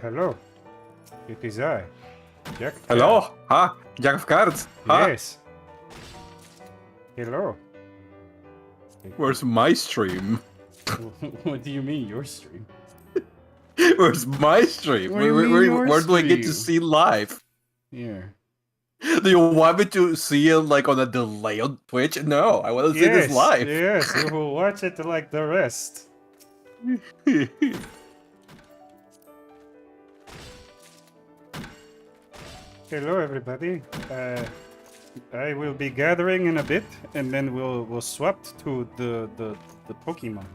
hello. It is I, Jack. Hello, Jack of Cards. Yes. Hello. Where's my stream? What do you mean, your stream? Where's my stream? What do you mean, your where do I get to stream? see live? Here. Do you want me to see it like on a delay on Twitch? No, I want to see this live. Yes, you will watch it like the rest. Hello, everybody. I will be gathering in a bit, and then we'll swap to the Pokemon.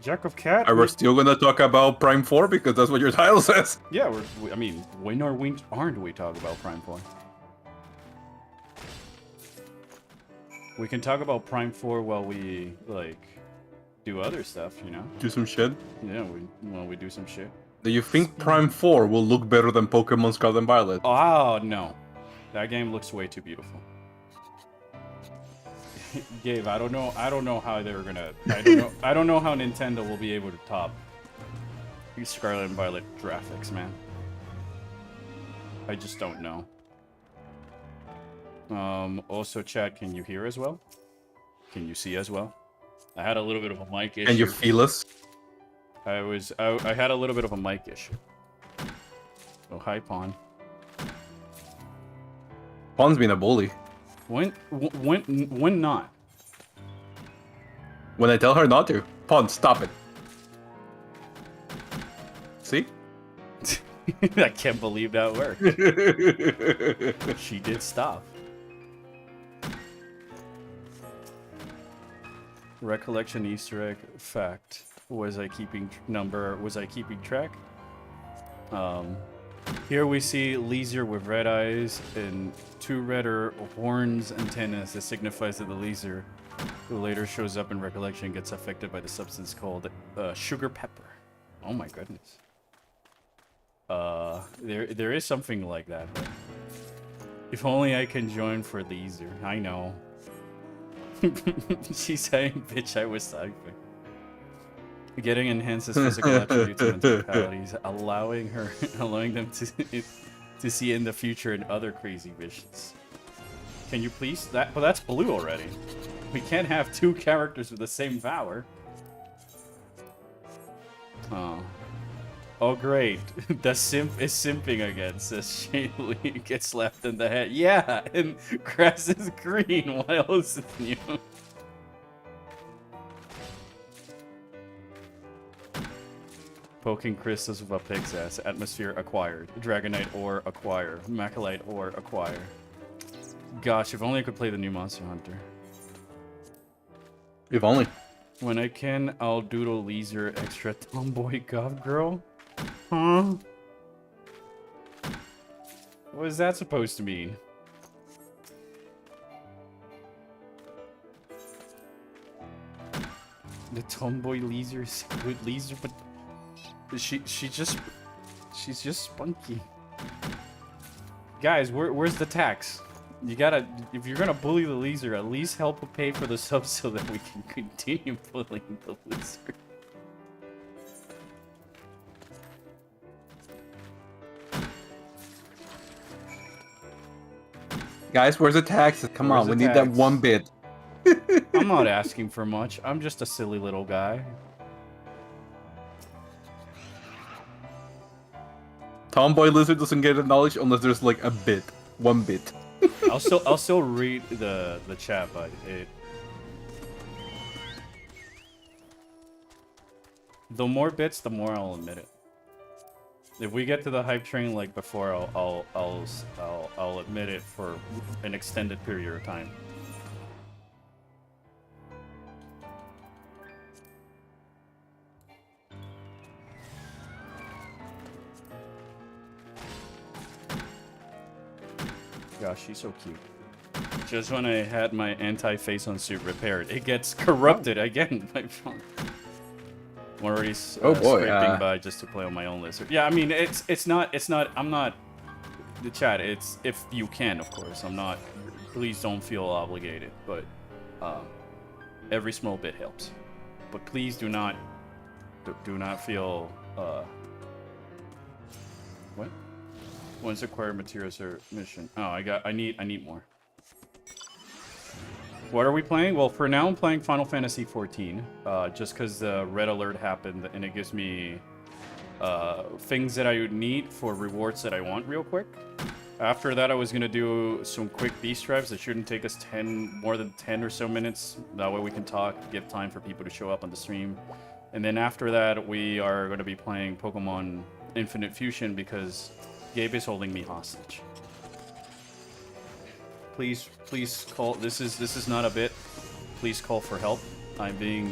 Jack of Cat. Are we still gonna talk about Prime 4 because that's what your title says? Yeah, I mean, when aren't we talking about Prime 4? We can talk about Prime 4 while we, like, do other stuff, you know? Do some shit. Yeah, while we do some shit. Do you think Prime 4 will look better than Pokemon Scarlet and Violet? Oh, no. That game looks way too beautiful. Gabe, I don't know how they're gonna... I don't know how Nintendo will be able to top these Scarlet and Violet graphics, man. I just don't know. Also, chat, can you hear as well? Can you see as well? I had a little bit of a mic issue. Can you feel us? I had a little bit of a mic issue. Oh, hi, Pawn. Pawn's been a bully. When not? When I tell her not to. Pawn, stop it. See? I can't believe that worked. She did stop. Recollection Easter egg fact. Was I keeping track? Here we see Leezer with red eyes and two redder horns antennas that signifies that the Leezer, who later shows up in Recollection, gets affected by the substance called sugar pepper. Oh my goodness. There is something like that. If only I can join for Leezer. I know. She's saying, bitch, I was typing. Getting enhances physical attributes and mentalities, allowing them to see in the future and other crazy visions. Can you please? But that's blue already. We can't have two characters with the same power. Oh great. The simp is simping again, says Shaylee. Gets slapped in the head. Yeah, and grass is green. What else is new? Poking crystals with a pig's ass. Atmosphere acquired. Dragonite ore acquire. Macalite ore acquire. Gosh, if only I could play the new Monster Hunter. If only. When I can, I'll doodle Leezer extra tomboy goth girl. Huh? What is that supposed to mean? The tomboy Leezer is good Leezer, but she's just spunky. Guys, where's the tax? You gotta, if you're gonna bully the Leezer, at least help pay for the subs so that we can continue bullying the Leezer. Guys, where's the taxes? Come on, we need that one bit. I'm not asking for much. I'm just a silly little guy. Tomboy Lizard doesn't get acknowledged unless there's like a bit. One bit. I'll still read the chat, but the more bits, the more I'll admit it. If we get to the hype train like before, I'll admit it for an extended period of time. Gosh, she's so cute. Just when I had my anti-face on suit repaired, it gets corrupted again. My phone. I'm already scraping by just to play on my own lizard. Yeah, I mean, it's not. I'm not. The chat. It's if you can, of course. I'm not. Please don't feel obligated, but every small bit helps. But please do not feel Once acquired materials or mission. Oh, I need more. What are we playing? Well, for now I'm playing Final Fantasy XIV. Just because the red alert happened and it gives me things that I would need for rewards that I want real quick. After that, I was gonna do some quick beast drives that shouldn't take us more than 10 or so minutes. That way we can talk, give time for people to show up on the stream. And then after that, we are gonna be playing Pokemon Infinite Fusion because Gabe is holding me hostage. Please call. This is not a bit. Please call for help. I'm being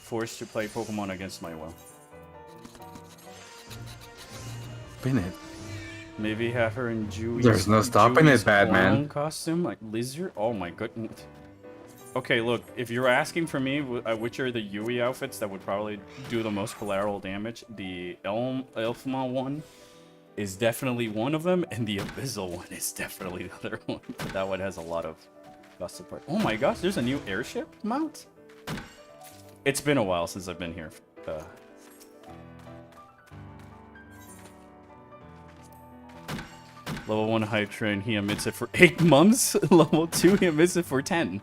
forced to play Pokemon against my will. Spin it. Maybe have her in Dewey's. There's no stopping it, Batman. Costume like lizard. Oh my goodness. Okay, look. If you're asking for me, which are the Yui outfits that would probably do the most collateral damage? The Elfma one is definitely one of them, and the Abyssal one is definitely the other one. But that one has a lot of support. Oh my gosh, there's a new airship mount? It's been a while since I've been here. Level 1 hype train, he emits it for 8 months. Level 2, he emits it for 10.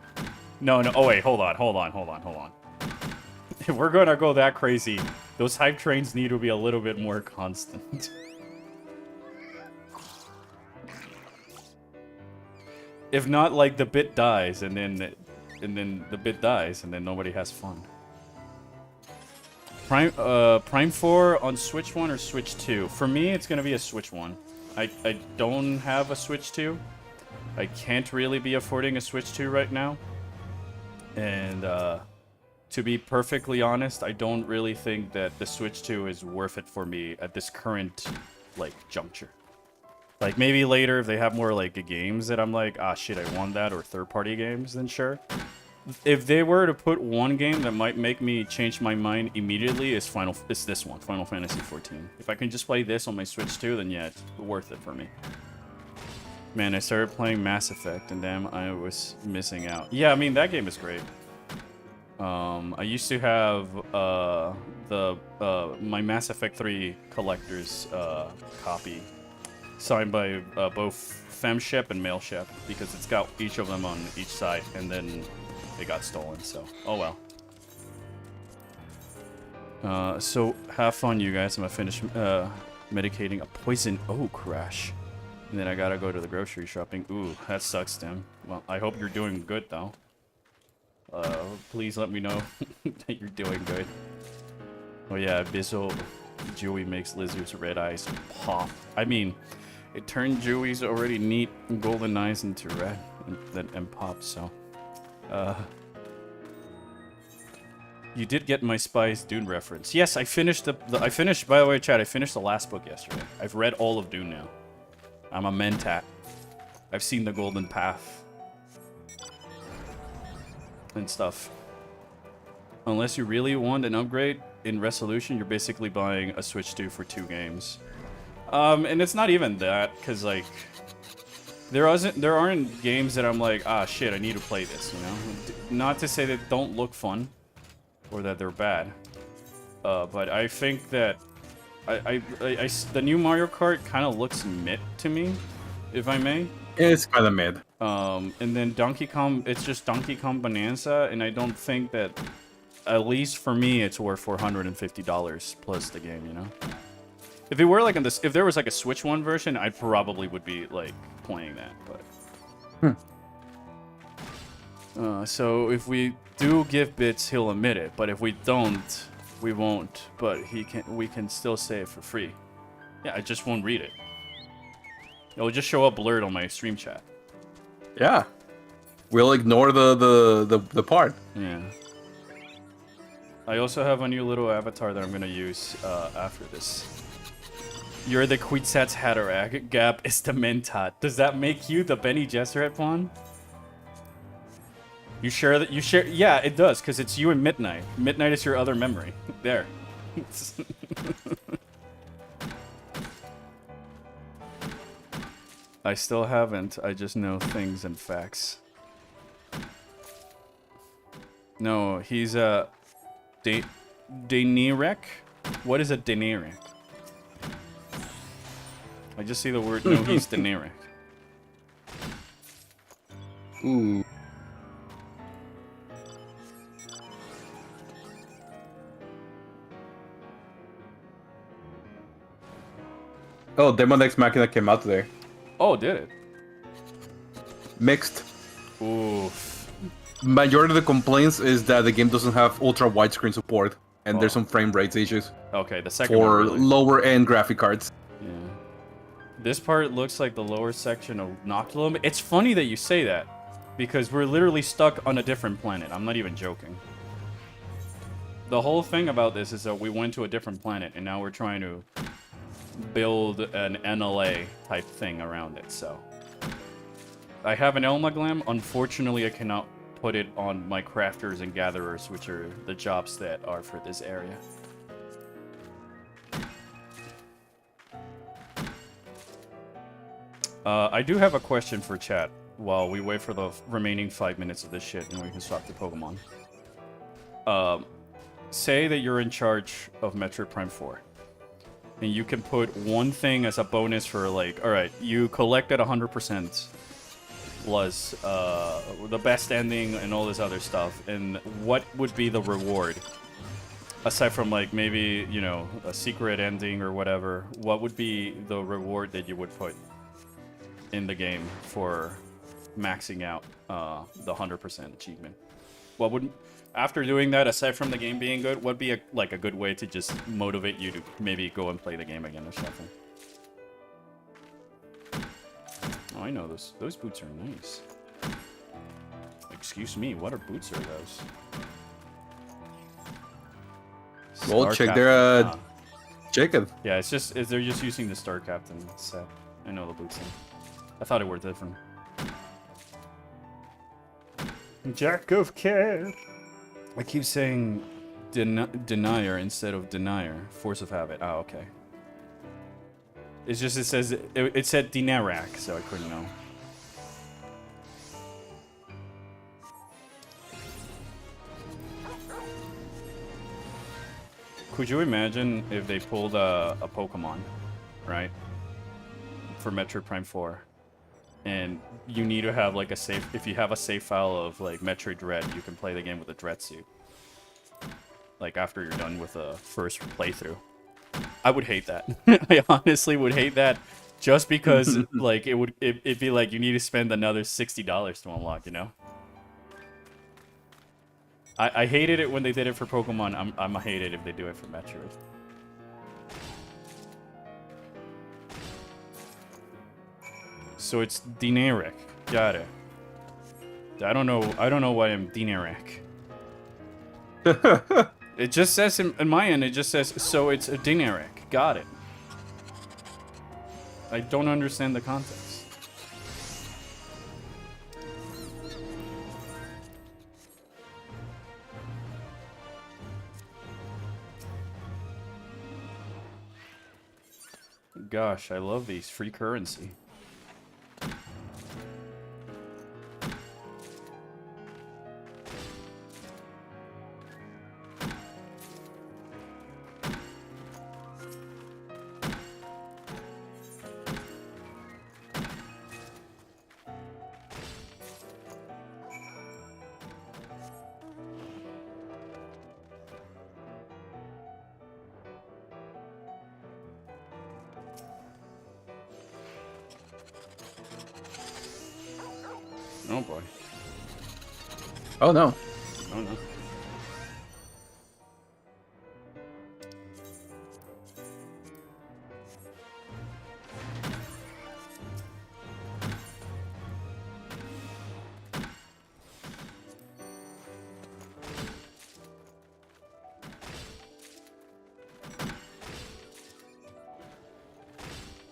No, oh wait, hold on. If we're gonna go that crazy, those hype trains need to be a little bit more constant. If not, like, the bit dies, and then the bit dies, and then nobody has fun. Prime 4 on Switch 1 or Switch 2? For me, it's gonna be a Switch 1. I don't have a Switch 2. I can't really be affording a Switch 2 right now. And, to be perfectly honest, I don't really think that the Switch 2 is worth it for me at this current, like, juncture. Like, maybe later, if they have more, like, games that I'm like, ah, shit, I want that, or third-party games, then sure. If they were to put one game that might make me change my mind immediately, it's this one, Final Fantasy XIV. If I can just play this on my Switch 2, then yeah, it's worth it for me. Man, I started playing Mass Effect, and damn, I was missing out. Yeah, I mean, that game is great. I used to have my Mass Effect 3 collector's copy signed by both Femshep and Mailshep, because it's got each of them on each side, and then they got stolen, so oh well. So have fun, you guys. I'm gonna finish medicating a poison oak rash, and then I gotta go to the grocery shopping. Ooh, that sucks, Tim. Well, I hope you're doing good though. Please let me know that you're doing good. Oh yeah, Abyssal Dewey makes lizards' red eyes pop. I mean, it turned Dewey's already neat golden eyes into red and pop, so. You did get my Spies Dune reference. Yes, I finished I finished, by the way, chat, I finished the last book yesterday. I've read all of Dune now. I'm a mentat. I've seen the Golden Path. And stuff. Unless you really want an upgrade in resolution, you're basically buying a Switch 2 for 2 games. And it's not even that, because, like, there aren't games that I'm like, ah, shit, I need to play this, you know? Not to say that don't look fun, or that they're bad. But I think that the new Mario Kart kind of looks mid to me, if I may. It's kind of mid. And then Donkey Kong, it's just Donkey Kong Bonanza, and I don't think that, at least for me, it's worth $450 plus the game, you know? If it were like if there was like a Switch 1 version, I probably would be like playing that, but. So if we do give bits, he'll admit it, but if we don't, we won't. But we can still say it for free. Yeah, I just won't read it. It'll just show up blurred on my stream chat. Yeah, we'll ignore the part. Yeah. I also have a new little avatar that I'm gonna use after this. You're the Queetsats Hatterack. Gap is the Mentat. Does that make you the Benny Gesserit pawn? You share that? You share? Yeah, it does, because it's you and Midnight. Midnight is your other memory. There. I still haven't. I just know things and facts. No, he's a Daenerek. What is a Daenerek? I just see the word, no, he's Deneric. Ooh. Oh, Demon X Machina came out today. Oh, did it? Mixed. Oof. Majority of the complaints is that the game doesn't have ultra widescreen support, and there's some frame rates issues. Okay, the second for one really. lower end graphic cards. Yeah. This part looks like the lower section of Noctilum. It's funny that you say that, because we're literally stuck on a different planet. I'm not even joking. The whole thing about this is that we went to a different planet, and now we're trying to build an NLA type thing around it, so. I have an Elmaglam. Unfortunately, I cannot put it on my crafters and gatherers, which are the jobs that are for this area. I do have a question for chat while we wait for the remaining 5 minutes of this shit and we can swap to Pokemon. Say that you're in charge of Metroid Prime 4. And you can put one thing as a bonus for, like, alright, you collected 100% plus the best ending and all this other stuff. And what would be the reward? Aside from, like, maybe, you know, a secret ending or whatever, what would be the reward that you would put in the game for maxing out the 100% achievement? What would, after doing that, aside from the game being good, what would be a good way to just motivate you to maybe go and play the game again or something? Oh, I know those boots are nice. Excuse me, what are boots are those? Well, check their chicken. Yeah, it's just they're just using the Star Captain set. I know the boots thing. I thought it were different. Jack of Care. I keep saying denier instead of denier. Force of habit. Oh, okay. It's just it says it said Dinerac, so I couldn't know. Could you imagine if they pulled a Pokemon, right, for Metroid Prime 4? And you need to have like a save. If you have a save file of like Metroid Dread, you can play the game with a Dread suit. Like after you're done with the first playthrough. I would hate that. I honestly would hate that, just because like it'd be like you need to spend another $60 to unlock. You know. I hated it when they did it for Pokemon. I'm hate it if they do it for Metroid. So it's Dineric. Got it. I don't know why I'm Dineric. It just says in my end, it just says, so it's a Dineric. Got it. I don't understand the context. Gosh, I love these. Free currency. Oh boy. Oh no. Oh no.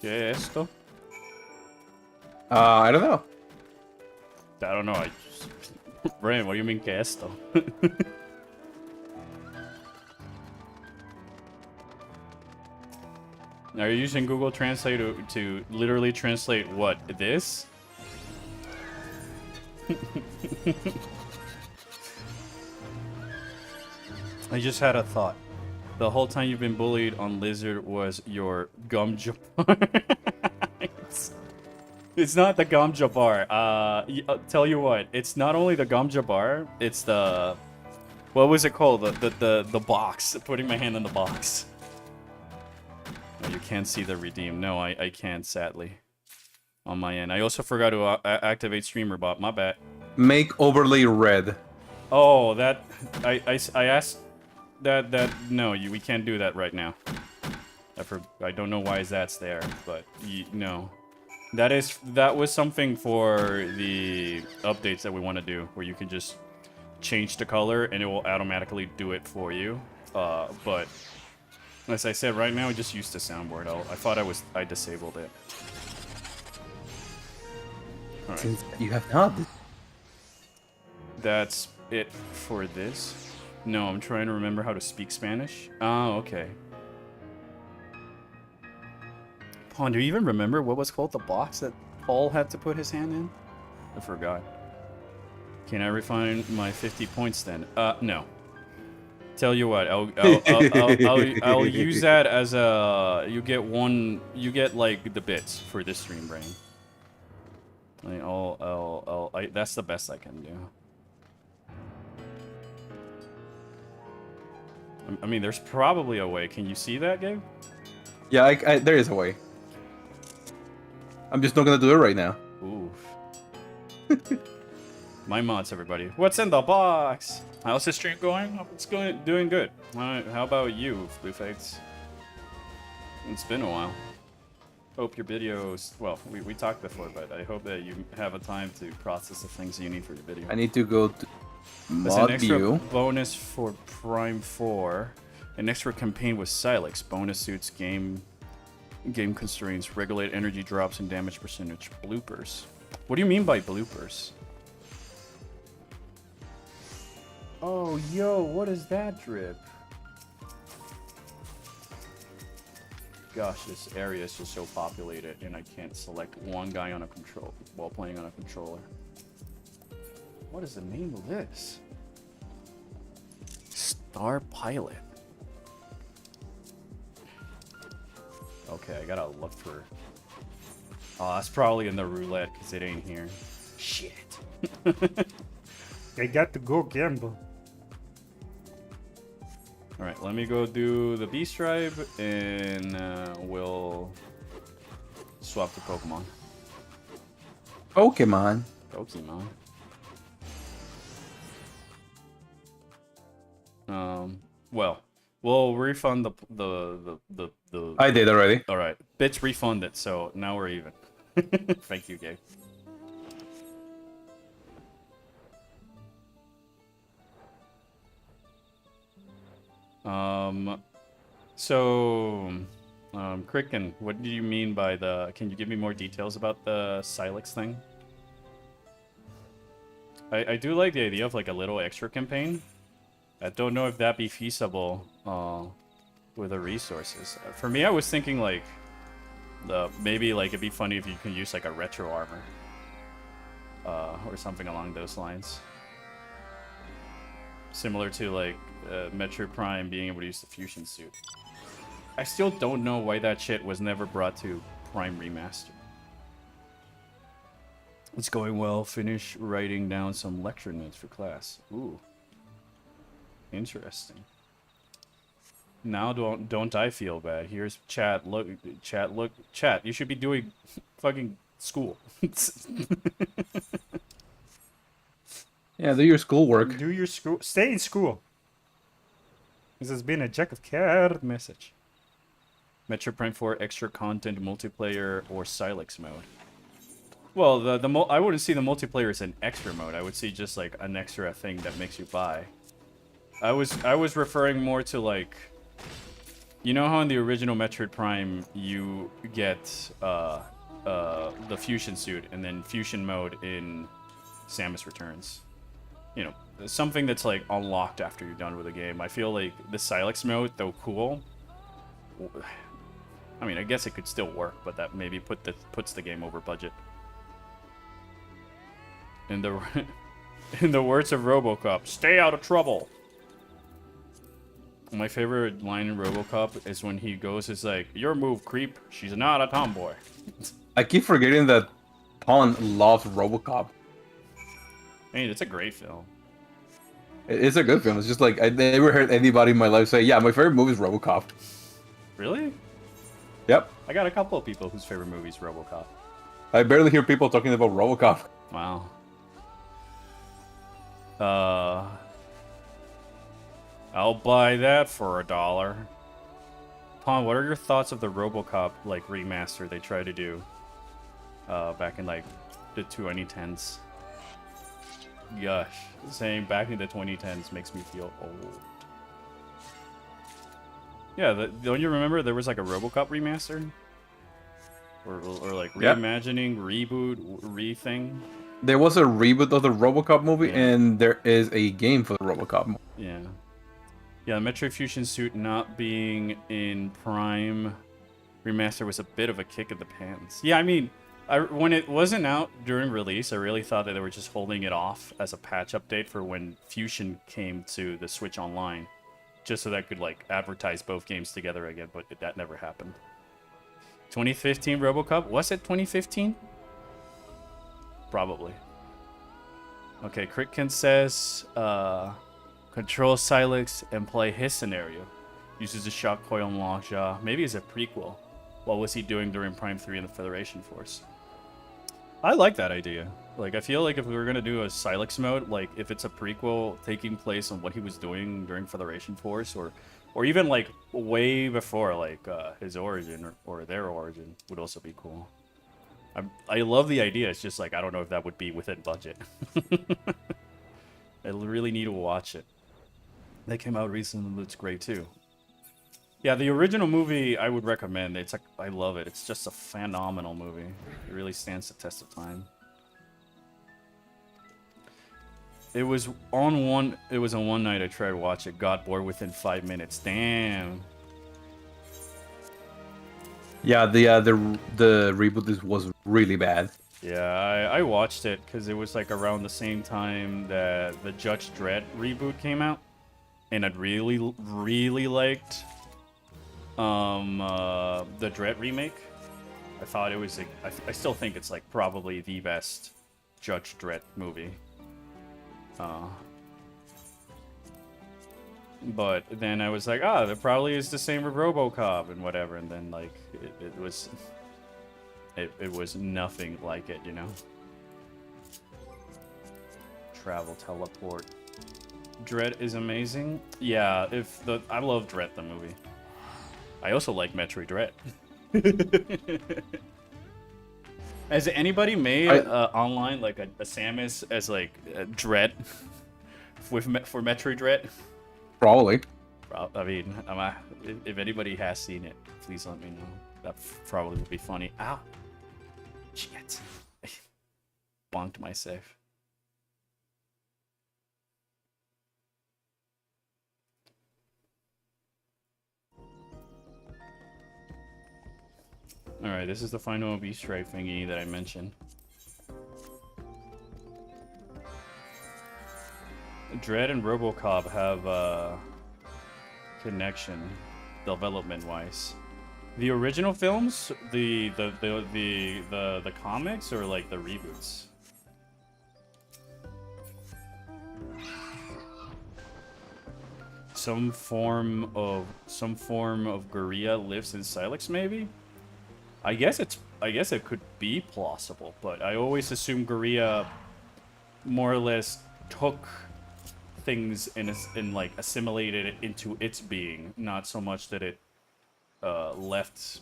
¿Qué es esto? I don't know. I don't know. I just... Brian, what do you mean, que esto? Are you using Google Translate to literally translate what? This? I just had a thought. The whole time you've been bullied on Lizard was your gum jabbar. It's not the Gamja bar. Tell you what, it's not only the Gamja bar, it's the... What was it called? The box. Putting my hand in the box. Oh, you can't see the redeem. No, I can't, sadly. On my end. I also forgot to activate streamer bot. My bad. Make overlay red. Oh, that... I asked... That... No, we can't do that right now. I don't know why that's there, but... No. That was something for the updates that we want to do, where you can just change the color and it will automatically do it for you. But as I said, right now I just used the soundboard. I thought I disabled it. All right. Since you have not. That's it for this. No, I'm trying to remember how to speak Spanish. Oh, okay. Pawn, do you even remember what was called the box that Paul had to put his hand in? I forgot. Can I refine my 50 points then? No. Tell you what, I'll use that as a... You get like the bits for this stream, Brain. That's the best I can do. I mean, there's probably a way. Can you see that, Gabe? Yeah, there is a way. I'm just not gonna do it right now. Oof. My mods, everybody. What's in the box? How's the stream going? It's doing good. How about you, Blueface? It's been a while. Hope your videos... Well, we talked before, but I hope that you have a time to process the things you need for your video. I need to go to There's an extra view. bonus for Prime 4. An extra campaign with Silex. Bonus suits, game constraints, regulate energy drops and damage percentage. Bloopers. What do you mean by bloopers? Oh, yo, what is that drip? Gosh, this area is just so populated and I can't select one guy on a control while playing on a controller. What is the name of this? Star Pilot. Okay, I gotta look for... Oh, that's probably in the roulette because it ain't here. Shit. I got to go gamble. Alright, let me go do the Beast Tribe and we'll swap to Pokemon. Pokemon. Pokemon. Well, we'll refund the I did already. Alright, bits refunded, so now we're even. Thank you, Gabe. Kricken, what do you mean by the... Can you give me more details about the Silex thing? I do like the idea of like a little extra campaign. I don't know if that'd be feasible with the resources. For me, I was thinking like maybe like it'd be funny if you can use like a retro armor or something along those lines. Similar to like Metroid Prime being able to use the fusion suit. I still don't know why that shit was never brought to Prime Remaster. It's going well. Finish writing down some lecture notes for class. Ooh. Interesting. Now don't I feel bad. Here's chat. Look, chat. You should be doing fucking school. Yeah, do your schoolwork. Do your school. Stay in school. This has been a Jack of Care Message. Metroid Prime 4 extra content multiplayer or Silex mode. Well, I wouldn't see the multiplayer as an extra mode. I would see just like an extra thing that makes you buy. I was referring more to like, you know how in the original Metroid Prime you get the fusion suit and then fusion mode in Samus Returns. You know, something that's like unlocked after you're done with the game. I feel like the Silex mode, though cool, I mean, I guess it could still work, but that maybe puts the game over budget. In the words of RoboCop, stay out of trouble. My favorite line in RoboCop is when he goes, "It's like your move, creep. She's not a tomboy." I keep forgetting that Pawn loves RoboCop. I mean, it's a great film. It's a good film. It's just like I never heard anybody in my life say, "Yeah, my favorite movie is RoboCop." Really? Yep. I got a couple of people whose favorite movie is RoboCop. I barely hear people talking about RoboCop. Wow. I'll buy that for $1. Pawn, what are your thoughts of the RoboCop like remaster they tried to do back in like the 2010s? Gosh, saying back in the 2010s makes me feel old. Yeah, don't you remember there was like a RoboCop remaster? Or like reimagining, reboot, re-thing? There was a reboot of the RoboCop movie, and there is a game for the RoboCop movie. Yeah. Yeah, Metroid Fusion Suit not being in Prime remaster was a bit of a kick in the pants. Yeah, I mean, when it wasn't out during release, I really thought that they were just holding it off as a patch update for when Fusion came to the Switch Online, just so that could like advertise both games together again, but that never happened. 2015 RoboCop? Was it 2015? Probably. Okay, Critkin says, control Silex and play his scenario. Uses a shock coil on Lockjaw. Maybe as a prequel. What was he doing during Prime 3 in the Federation Force? I like that idea. Like, I feel like if we were gonna do a Silex mode, like, if it's a prequel taking place on what he was doing during Federation Force, or even, like, way before, like, his origin, or their origin, would also be cool. I love the idea, it's just, like, I don't know if that would be within budget. I really need to watch it. They came out recently, it's great, too. Yeah, the original movie I would recommend. It's like, I love it. It's just a phenomenal movie. It really stands the test of time. It was on one night I tried to watch it. Got bored within 5 minutes. Damn. Yeah, the reboot was really bad. Yeah, I watched it because it was like around the same time that the Judge Dredd reboot came out, and I'd really liked the Dredd remake. I thought it was I still think it's like probably the best Judge Dredd movie. But then I was like, that probably is the same with RoboCop and whatever, and then like it was nothing like it, you know. Travel teleport. Dredd is amazing. Yeah, I love Dredd the movie. I also like Metroid Dread. Has anybody made online like a Samus as like Dread for Metroid Dread? Probably. I mean, if anybody has seen it, please let me know. That probably would be funny. Ow! Shit! Bonked my save. Alright, this is the final Easter egg thingy that I mentioned. Dredd and RoboCop have a connection, development-wise. The original films, the comics, or like the reboots? Some form of Guerrilla lives in Silex, maybe? I guess it could be plausible, but I always assume Guerrilla more or less took things and like assimilated it into its being, not so much that it left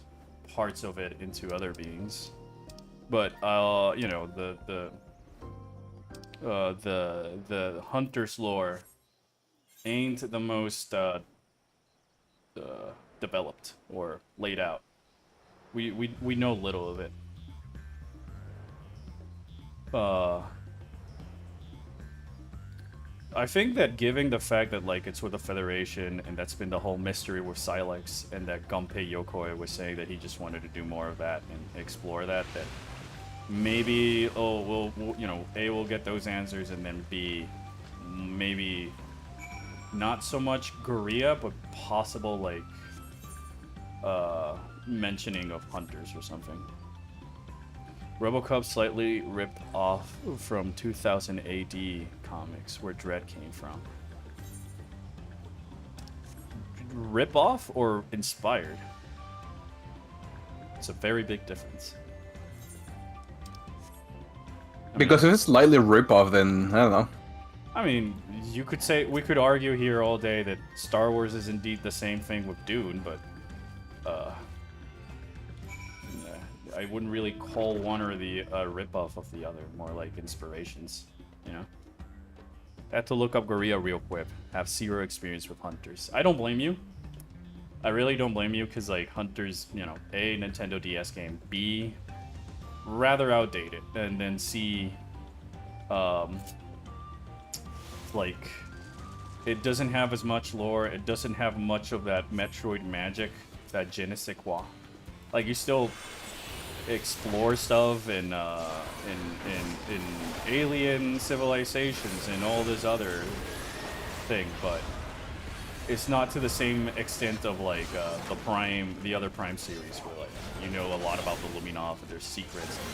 parts of it into other beings. But you know, the Hunter's lore ain't the most developed or laid out. We know little of it. I think that given the fact that like it's with the Federation and that's been the whole mystery with Silex, and that Gunpei Yokoi was saying that he just wanted to do more of that and explore that maybe we'll you know, A, we'll get those answers, and then B, maybe not so much Guerrilla, but possible like mentioning of hunters or something. RoboCop slightly ripped off from 2000 AD comics where Dredd came from. Rip off or inspired? It's a very big difference. Because if it's slightly rip off, then I don't know. I mean, you could say, we could argue here all day that Star Wars is indeed the same thing with Dune, but I wouldn't really call one or the rip-off of the other, more like inspirations, you know? I had to look up Guerrilla real quick. Have zero experience with Hunters. I don't blame you. I really don't blame you, because, like, Hunters, you know, A, Nintendo DS game, B, rather outdated, and then C, like, it doesn't have as much lore, it doesn't have much of that Metroid magic, that je ne sais quoi. Like, you still explore stuff in alien civilizations and all this other thing, but it's not to the same extent of like the other Prime series, where like you know a lot about the Luminov and their secrets and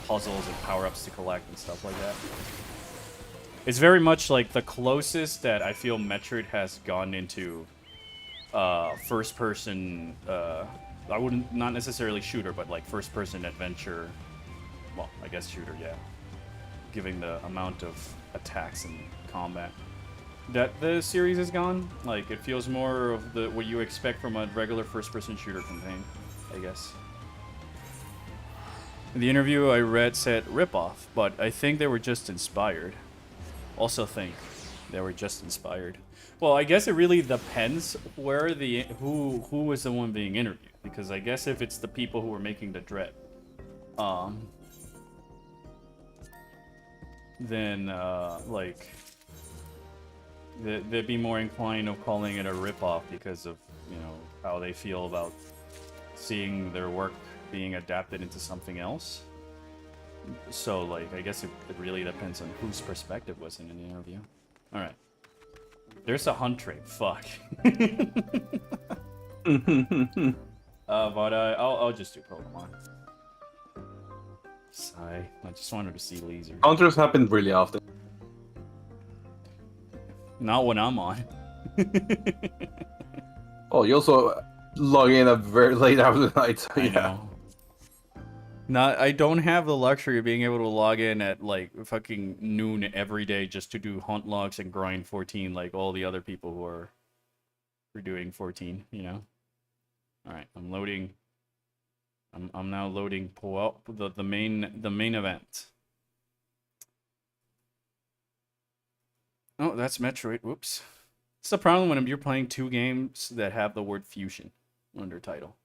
puzzles and power-ups to collect and stuff like that. It's very much like the closest that I feel Metroid has gone into first-person. I wouldn't, not necessarily shooter, but like first-person adventure. Well, I guess shooter, yeah. Given the amount of attacks and combat that the series has gone, like it feels more of the what you expect from a regular first-person shooter campaign, I guess. In the interview I read said rip-off, but I think they were just inspired. Also think they were just inspired. Well, I guess it really depends where who was the one being interviewed, because I guess if it's the people who were making the Dredd, then like they'd be more inclined of calling it a ripoff because of, you know, how they feel about seeing their work being adapted into something else. So like I guess it really depends on whose perspective was in an interview. All right. There's a hunt trait. Fuck. But I'll just do Pokemon. Sigh. I just wanted to see lasers. Hunters happen really often. Not when I'm on. Oh, you also log in at very late hours of the night. So I know. I don't have the luxury of being able to log in at like fucking noon every day just to do hunt logs and grind 14 like all the other people who are doing 14, you know? Alright, I'm loading. I'm now loading the main event. Oh, that's Metroid. Whoops. It's the problem when you're playing two games that have the word fusion under title.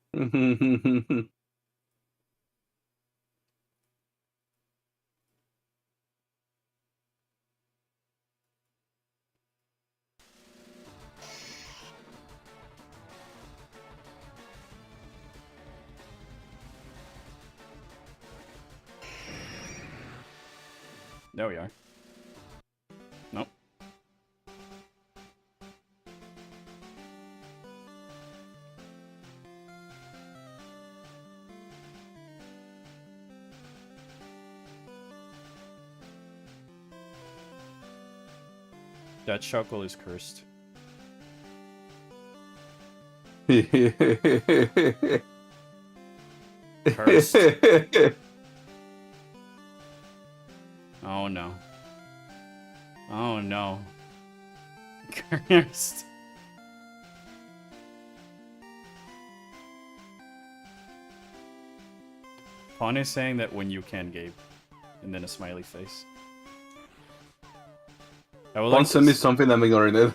There we are. Nope. That chuckle is cursed. Cursed. Oh no. Oh no. Cursed. Pawn is saying that when you can, Gabe. And then a smiley face. I would Pawn send me something, I'm ignoring it.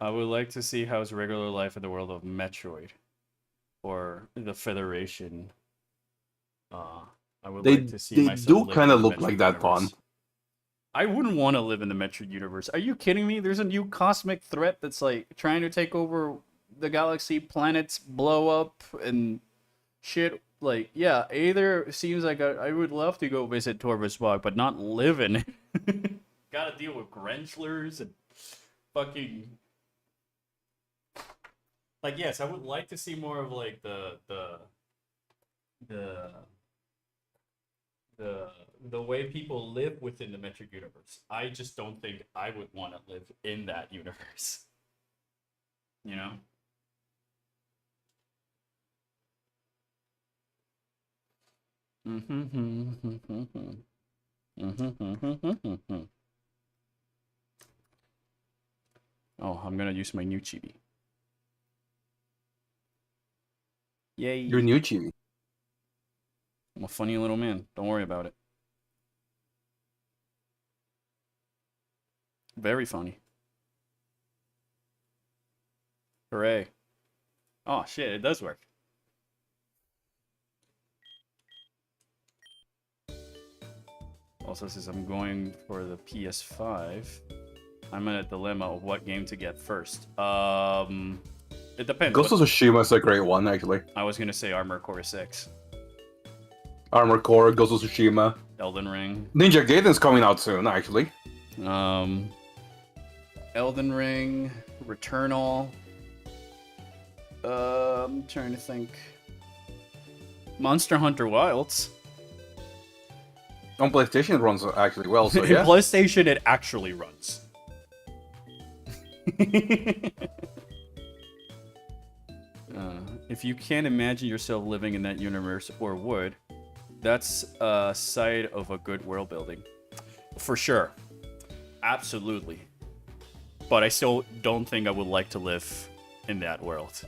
I would like to see how's regular life in the world of Metroid. Or the Federation. I would like to see myself. They do kind of look like that, Pawn. I wouldn't want to live in the Metroid universe. Are you kidding me? There's a new cosmic threat that's like trying to take over the galaxy, planets blow up and shit. Like, yeah, either seems like I would love to go visit Torvus Bog, but not live in it. Gotta deal with Grenchlers and fucking Like, yes, I would like to see more of like the the way people live within the Metric universe. I just don't think I would want to live in that universe. You know? Oh, I'm gonna use my new chibi. Yay. Your new chibi. I'm a funny little man. Don't worry about it. Very funny. Hooray. Oh, shit, it does work. Also, since I'm going for the PS5, I'm in a dilemma of what game to get first. It depends. Ghost of Tsushima is a great one, actually. I was gonna say Armored Core 6. Armored Core, Ghost of Tsushima. Elden Ring. Ninja Gaiden's coming out soon, actually. Elden Ring, Returnal. I'm trying to think. Monster Hunter Wilds. On PlayStation it runs actually well, so In yeah. PlayStation, it actually runs. If you can't imagine yourself living in that universe, or would, that's a side of a good world building. For sure. Absolutely. But I still don't think I would like to live in that world.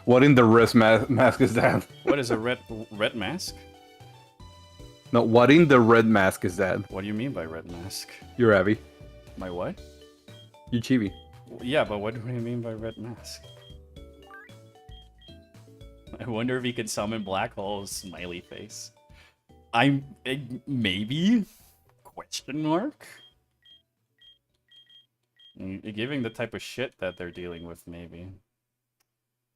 What in the red mask is that? What is a red mask? No, what in the red mask is that? What do you mean by red mask? You're Abby. My what? You chibi. Yeah, but what do you mean by red mask? I wonder if he could summon black holes. Smiley face. Maybe? Question mark? Giving the type of shit that they're dealing with, maybe.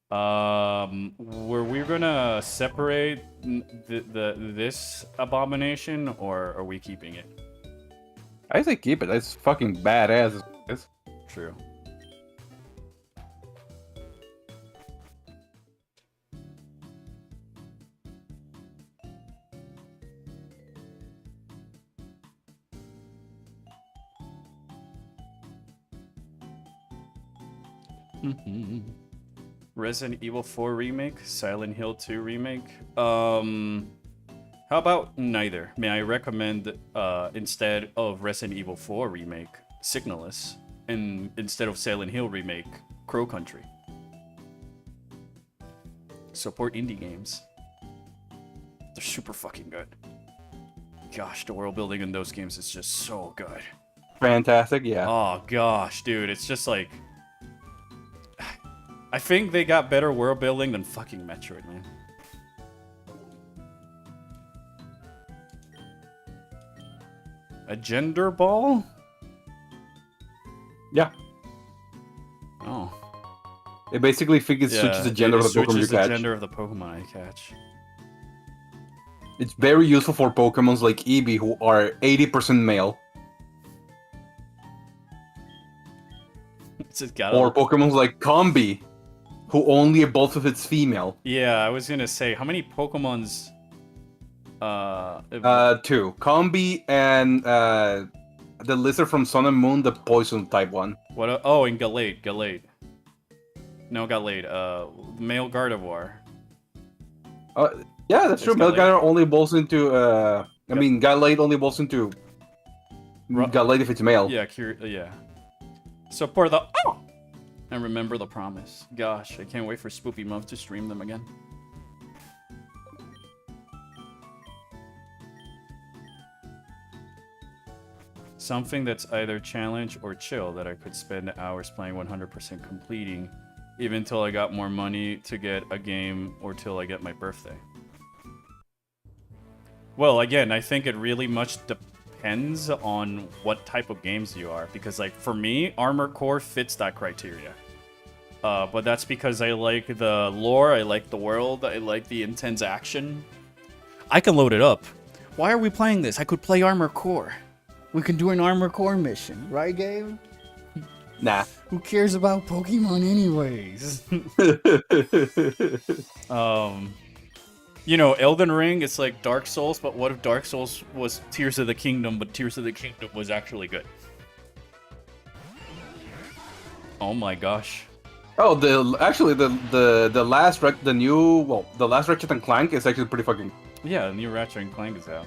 Were we gonna separate this abomination, or are we keeping it? I say keep it. That's fucking badass. True. Resident Evil 4 remake, Silent Hill 2 remake. How about neither? May I recommend instead of Resident Evil 4 remake, Signalis, and instead of Silent Hill remake, Crow Country. Support indie games. They're super fucking good. Gosh, the world building in those games is just so good. Fantastic, yeah. Oh gosh, dude, it's just like, I think they got better world building than fucking Metroid, man. A gender ball? Yeah. Oh. It basically switches the gender of the Pokemon you switches the catch. gender of the Pokemon I catch. It's very useful for Pokemons like Eevee, who are 80% male. It's just got Or Pokemons like Combi, who only evolves if it's female. Yeah, I was gonna say, how many Pokemon's... Two. Combi and the lizard from Sun and Moon, the poison type one. What? Oh, and Gallade. No, Gallade. Male Gardevoir. Yeah, that's true. Gallade. Melgar only evolves into. I mean, Gallade only evolves into. Gallade if it's male. Yeah, yeah. Support the. Oh! And remember the promise. Gosh, I can't wait for Spoopy Month to stream them again. Something that's either challenge or chill that I could spend hours playing 100% completing, even till I got more money to get a game or till I get my birthday. Well, again, I think it really much depends on what type of games you are, because like for me, Armored Core fits that criteria. But that's because I like the lore, I like the world, I like the intense action. I can load it up. Why are we playing this? I could play Armored Core. We can do an Armored Core mission, right, Gabe? Nah. Who cares about Pokemon anyways? You know, Elden Ring, it's like Dark Souls, but what if Dark Souls was Tears of the Kingdom, but Tears of the Kingdom was actually good? Oh my gosh. Oh, the last the last Ratchet and Clank is actually pretty fucking. Yeah, the new Ratchet and Clank is out.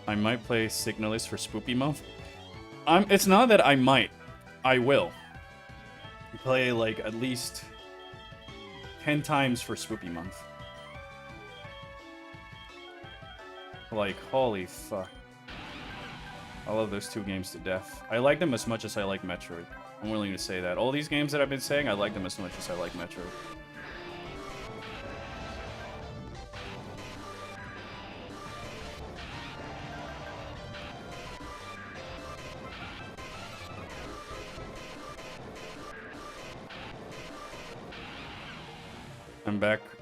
I might play Signalis for Spoopy Month. It's not that I might. I will. Play like at least 10 times for Spoopy Month. Like, holy fuck. I love those two games to death. I like them as much as I like Metroid. I'm willing to say that. All these games that I've been saying, I like them as much as I like Metroid.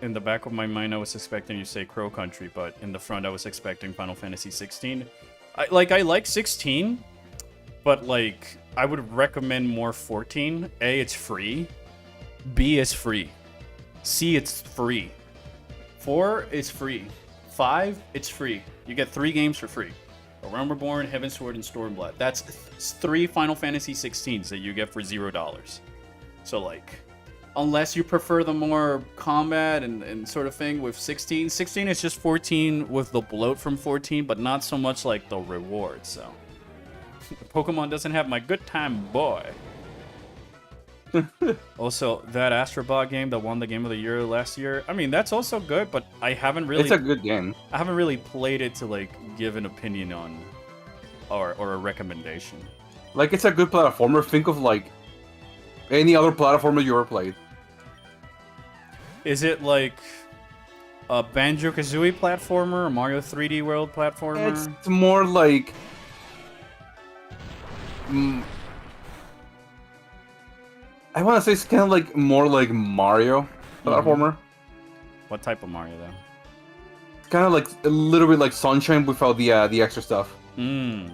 In the back of my mind, I was expecting you to say Crow Country, but in the front, I was expecting Final Fantasy 16. I like 16, but like I would recommend more 14. A, it's free. B, it's free. C, it's free. 4, it's free. 5, it's free. You get 3 games for free. A Realm Reborn, Heavensward, and Stormblood. That's 3 Final Fantasy 16s that you get for $0. So like, unless you prefer the more combat and sort of thing with 16. 16 is just 14 with the bloat from 14, but not so much like the reward, so. Pokemon doesn't have my good time, boy. Also, that Astrobot game that won the Game of the Year last year, I mean, that's also good, but I haven't really... It's a good game. I haven't really played it to, like, give an opinion on or a recommendation. Like, it's a good platformer. Think of, like, any other platformer you ever played. Is it like a Banjo-Kazooie platformer, a Mario 3D World platformer? It's more like... I want to say it's kind of like more like Mario platformer. What type of Mario, though? It's kind of like a little bit like Sunshine without the extra stuff. Hmm.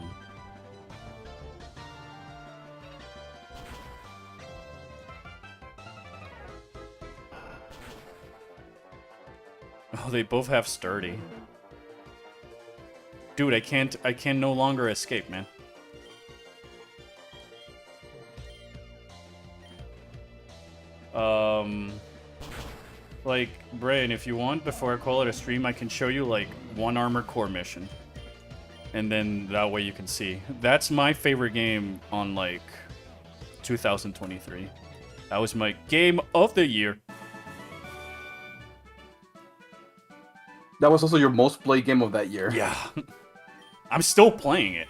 Oh, they both have sturdy. Dude, I can no longer escape, man. Like, Brain, if you want, before I call it a stream, I can show you, like, one Armored Core mission. And then that way you can see. That's my favorite game on, like, 2023. That was my game of the year. That was also your most played game of that year. Yeah. I'm still playing it.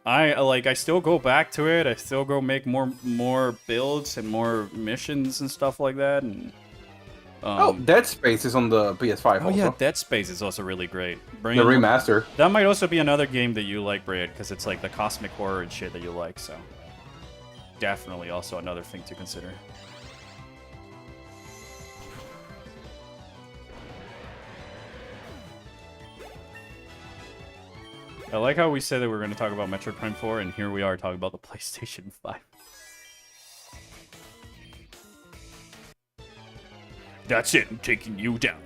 I still go back to it. I still go make more builds and more missions and stuff like that. And Dead Space is on the PS5 oh also. yeah, Dead Space is also really great. The remaster. That might also be another game that you like, Brad, because it's like the cosmic horror and shit that you like, so definitely also another thing to consider. I like how we said that we were going to talk about Metroid Prime 4, and here we are talking about the PlayStation 5. That's it, I'm taking you down.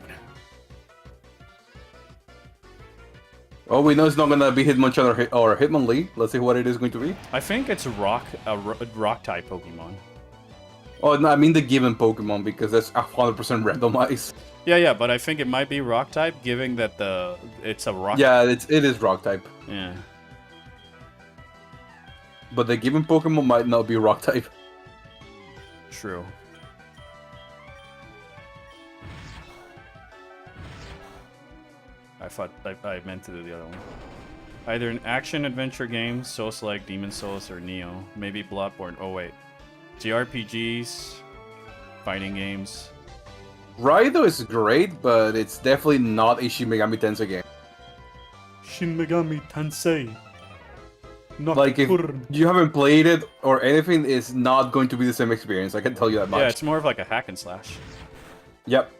Oh, we know it's not going to be Hitmonchan or Hitmonlee. Let's see what it is going to be. I think it's a rock-type Pokemon. Oh, no, I mean the given Pokemon, because that's 100% randomized. Yeah, but I think it might be rock-type, given that it's a rock... Yeah, it is rock-type. Yeah. But the given Pokemon might not be rock-type. True. I thought I meant to do the other one. Either an action-adventure game, Souls-like Demon Souls, or Neo. Maybe Bloodborne. Oh, wait. JRPGs, fighting games. Raido is great, but it's definitely not a Shin Megami Tensei game. Shin Megami Tensei. Like, if you haven't played it or anything, it's not going to be the same experience. I can tell you that much. Yeah, it's more of like a hack and slash. Yep.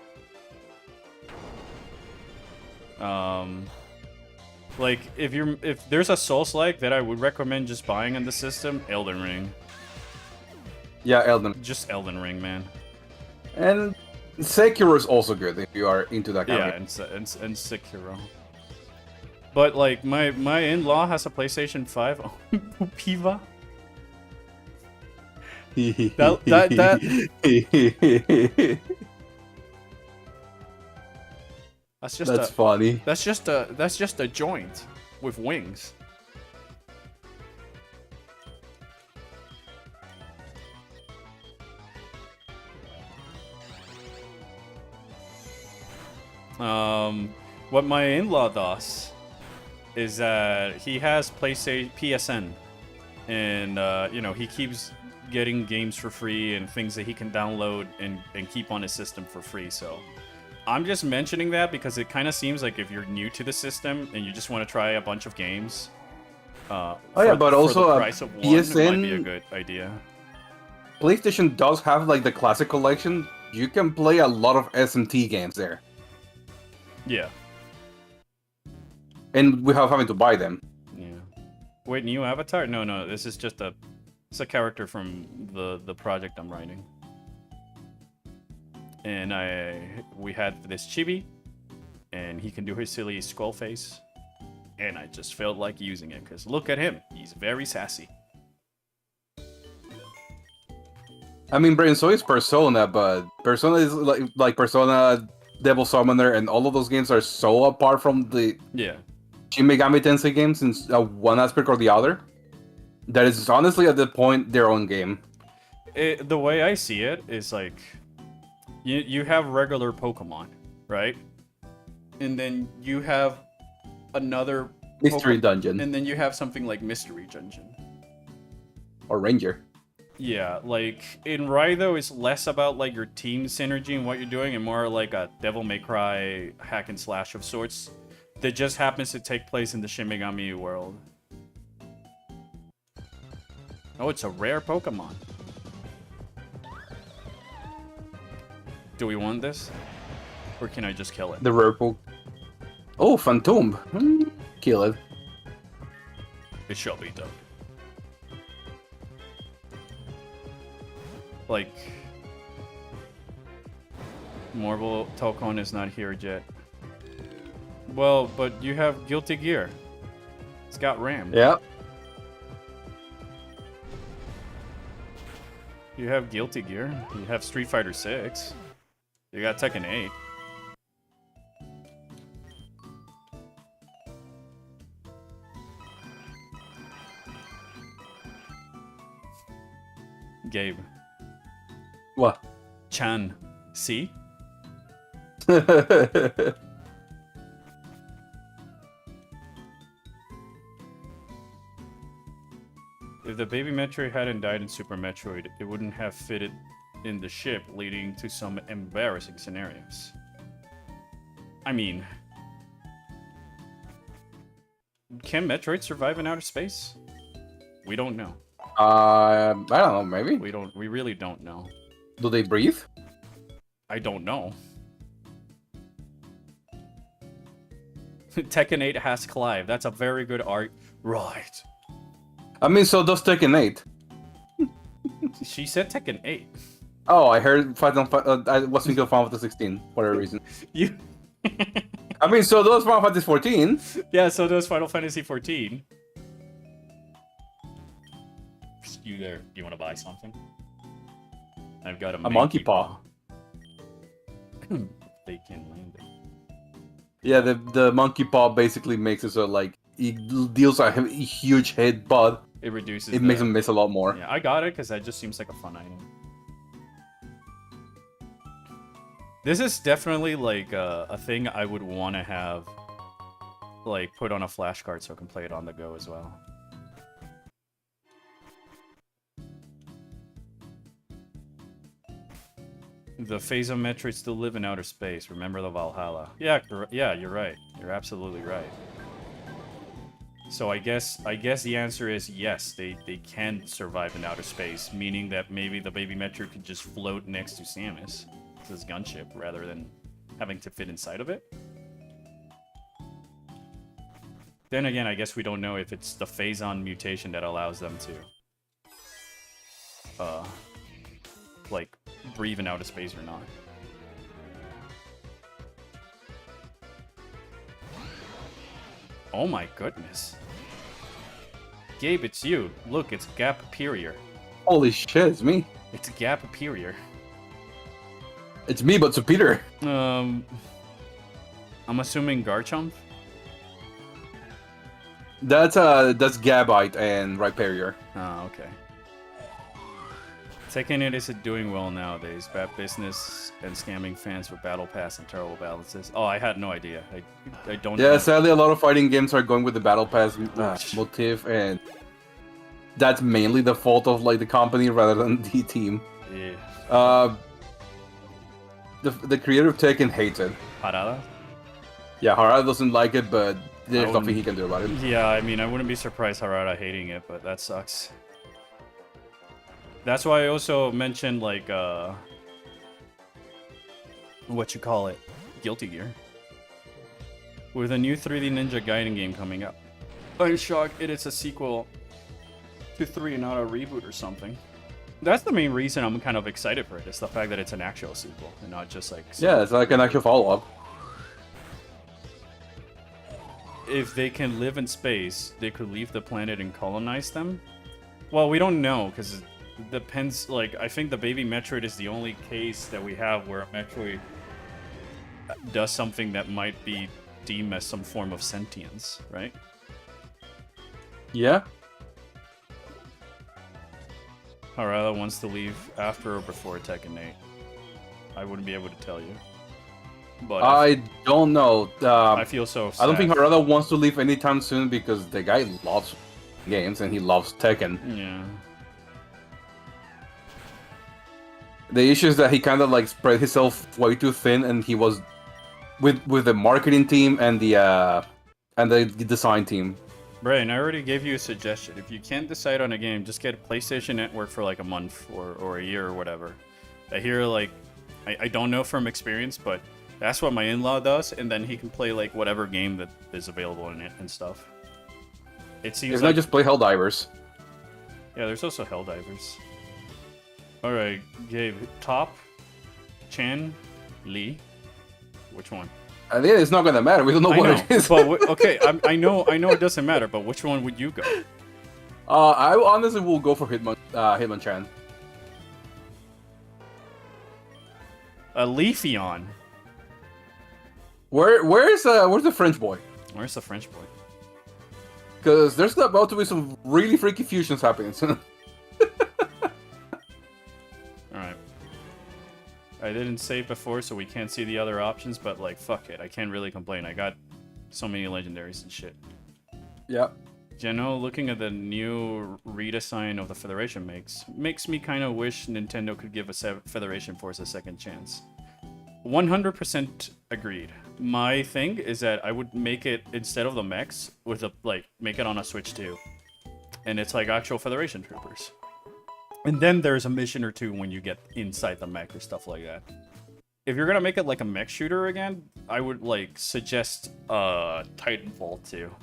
Like, if there's a Souls-like that I would recommend just buying on the system, Elden Ring. Yeah, Elden. Just Elden Ring, man. And Sekiro is also good if you are into that kind of game. Yeah, and Sekiro. But like my in-law has a PlayStation 5. Oh, Piva. That's funny. That's just a joint with wings. What my in-law does is that he has PSN, and you know, he keeps getting games for free and things that he can download and keep on his system for free. So I'm just mentioning that because it kind of seems like if you're new to the system and you just want to try a bunch of games, but also the price of one, PSN it might be a good idea. PlayStation does have like the classic collection. You can play a lot of SMT games there. Yeah. And without having to buy them. Yeah. Wait, new avatar? No. This is just it's a character from the project I'm writing. And we had this chibi, and he can do his silly skull face, and I just felt like using it because look at him, he's very sassy. I mean, Brain, so is Persona, but Persona is like Persona, Devil Summoner, and all of those games are so apart from the Shin Megami Tensei games in one aspect or the other that it's honestly at the point their own game. The way I see it is like you have regular Pokemon, right? And then you have another Mystery Dungeon. And then you have something like Mystery Dungeon. Or Ranger. Yeah, like in Raido, it's less about like your team synergy and what you're doing, and more like a Devil May Cry hack and slash of sorts that just happens to take place in the Shin Megami world. Oh, it's a rare Pokemon. Do we want this? Or can I just kill it? The rare Pokemon. Oh, Phantom. Kill it. It shall be done. Like, Marvel Tokon is not here yet. Well, but you have Guilty Gear. It's got RAM. Yeah. You have Guilty Gear. You have Street Fighter 6. You got Tekken 8. Gabe. What? Chan. See? If the baby Metroid hadn't died in Super Metroid, it wouldn't have fitted in the ship, leading to some embarrassing scenarios. I mean, can Metroid survive in outer space? We don't know. I don't know, maybe? We really don't know. Do they breathe? I don't know. Tekken 8 has Clive. That's a very good art. Right. I mean, so does Tekken 8. She said Tekken 8. Oh, I heard I was thinking of Final Fantasy 16 for whatever reason. You. I mean, so does Final Fantasy 14. Yeah, so does Final Fantasy 14. You there? Do you want to buy something? I've got a monkey paw. They can land it. Yeah, the monkey paw basically makes it so like it deals a huge hit, but it reduces. It makes him miss a lot more. Yeah, I got it because that just seems like a fun item. This is definitely like a thing I would want to have, like put on a flashcard so I can play it on the go as well. The Phase of Metroid still live in outer space. Remember the Valhalla. Yeah, you're right. You're absolutely right. So I guess the answer is yes, they can survive in outer space, meaning that maybe the baby Metroid could just float next to Samus, his gunship, rather than having to fit inside of it. Then again, I guess we don't know if it's the Phazon mutation that allows them to, like, breathe in outer space or not. Oh my goodness. Gabe, it's you. Look, it's Gap Superior. Holy shit, it's me. It's Gap Superior. It's me, but superior. I'm assuming Garchomp? That's Gabite and Rhyperior. Oh, okay. Tekken it isn't doing well nowadays. Bad business and scamming fans with battle pass and terrible balances. Oh, I had no idea. I don't know. Yeah, sadly, a lot of fighting games are going with the battle pass motif, and that's mainly the fault of like the company rather than the team. Yeah. The creator of Tekken hates it. Harada? Yeah, Harada doesn't like it, but there's nothing he can do about it. Yeah, I mean, I wouldn't be surprised Harada hating it, but that sucks. That's why I also mentioned, like, what you call it? Guilty Gear. With a new 3D Ninja Gaiden game coming up. I'm shocked it is a sequel to 3 and not a reboot or something. That's the main reason I'm kind of excited for it. It's the fact that it's an actual sequel and not just like... Yeah, it's like an actual follow-up. If they can live in space, they could leave the planet and colonize them. Well, we don't know, because it depends. Like, I think the baby Metroid is the only case that we have where a Metroid does something that might be deemed as some form of sentience, right? Yeah. Harada wants to leave after or before Tekken 8. I wouldn't be able to tell you. But I don't know. I feel so sad. I don't think Harada wants to leave anytime soon because the guy loves games and he loves Tekken. Yeah. The issue is that he kind of like spread himself way too thin, and he was with the marketing team and the design team. Brian, I already gave you a suggestion. If you can't decide on a game, just get a PlayStation Network for like a month or a year or whatever. I hear like, I don't know from experience, but that's what my in-law does, and then he can play like whatever game that is available in it and stuff. It seems It's like... not just play Helldivers. Yeah, there's also Helldivers. Alright, Gabe, top, Chan, Lee. Which one? I think it's not gonna matter. We don't know what it is. But okay, I know it doesn't matter. But which one would you go? I honestly will go for Hitmonchan. A Leafeon. Where's the French boy? Where's the French boy? Because there's about to be some really freaky fusions happening soon. Alright. I didn't save before, so we can't see the other options, but like, fuck it. I can't really complain. I got so many legendaries and shit. Yeah. Geno, looking at the new redesign of the Federation makes me kind of wish Nintendo could give a Federation Force a second chance. 100% agreed. My thing is that I would make it, instead of the mechs, with a, like, make it on a Switch 2. And it's like actual Federation troopers. And then there's a mission or two when you get inside the mech or stuff like that. If you're gonna make it like a mech shooter again, I would like suggest Titanfall 2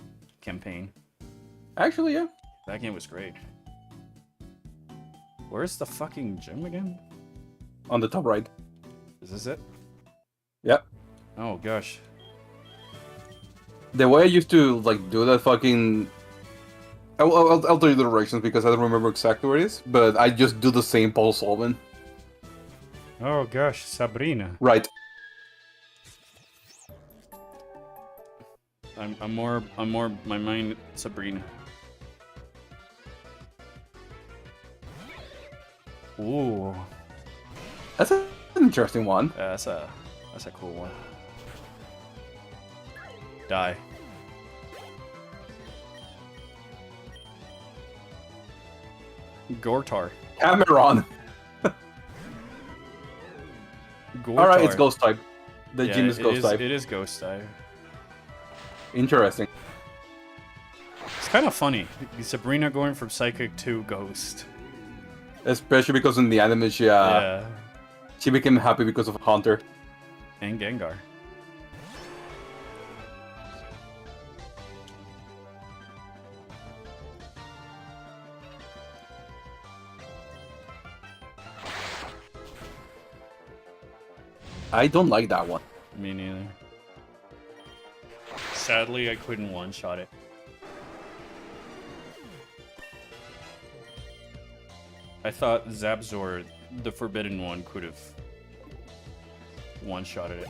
campaign. Actually, yeah. That game was great. Where's the fucking gym again? On the top right. Is this it? Yep. Oh gosh. The way I used to like do that fucking... I'll tell you the directions because I don't remember exactly where it is, but I just do the same puzzle solving. Oh gosh, Sabrina. Right. I'm more my mind Sabrina. Ooh. That's an interesting one. Yeah, that's a cool one. Die. Gortar. Cameron. Gortar. Alright, it's Ghost type. The Yeah, gym is Ghost type. It is Ghost type. Interesting. It's kind of funny. Sabrina going from Psychic to Ghost. Especially because in the anime she became happy because of Hunter. And Gengar. I don't like that one. Me neither. Sadly, I couldn't one-shot it. I thought Zabzor, the forbidden one, could have one-shotted it.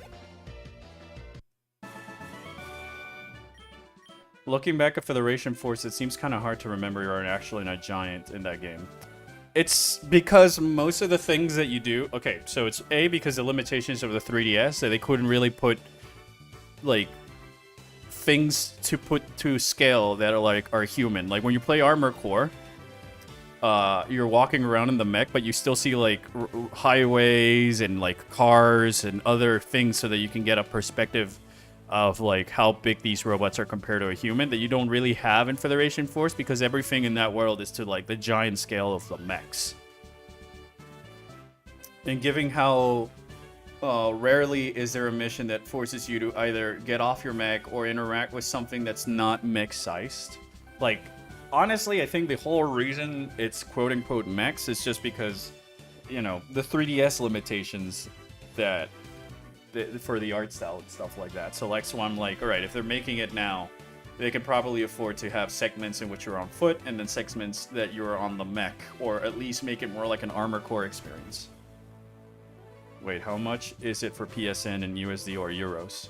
Looking back at Federation Force, it seems kind of hard to remember you're actually not giant in that game. It's because most of the things that you do... Okay, so it's A, because the limitations of the 3DS, that they couldn't really put, like, things to put to scale that are human. Like, when you play Armored Core, you're walking around in the mech, but you still see, like, highways and, like, cars and other things so that you can get a perspective of like how big these robots are compared to a human that you don't really have in Federation Force because everything in that world is to like the giant scale of the mechs. And given how rarely is there a mission that forces you to either get off your mech or interact with something that's not mech-sized. Like, honestly, I think the whole reason it's quote-unquote mechs is just because, you know, the 3DS limitations that for the art style and stuff like that. So that's why I'm like, all right, if they're making it now, they can probably afford to have segments in which you're on foot and then segments that you're on the mech, or at least make it more like an Armored Core experience. Wait, how much is it for PSN in USD or euros?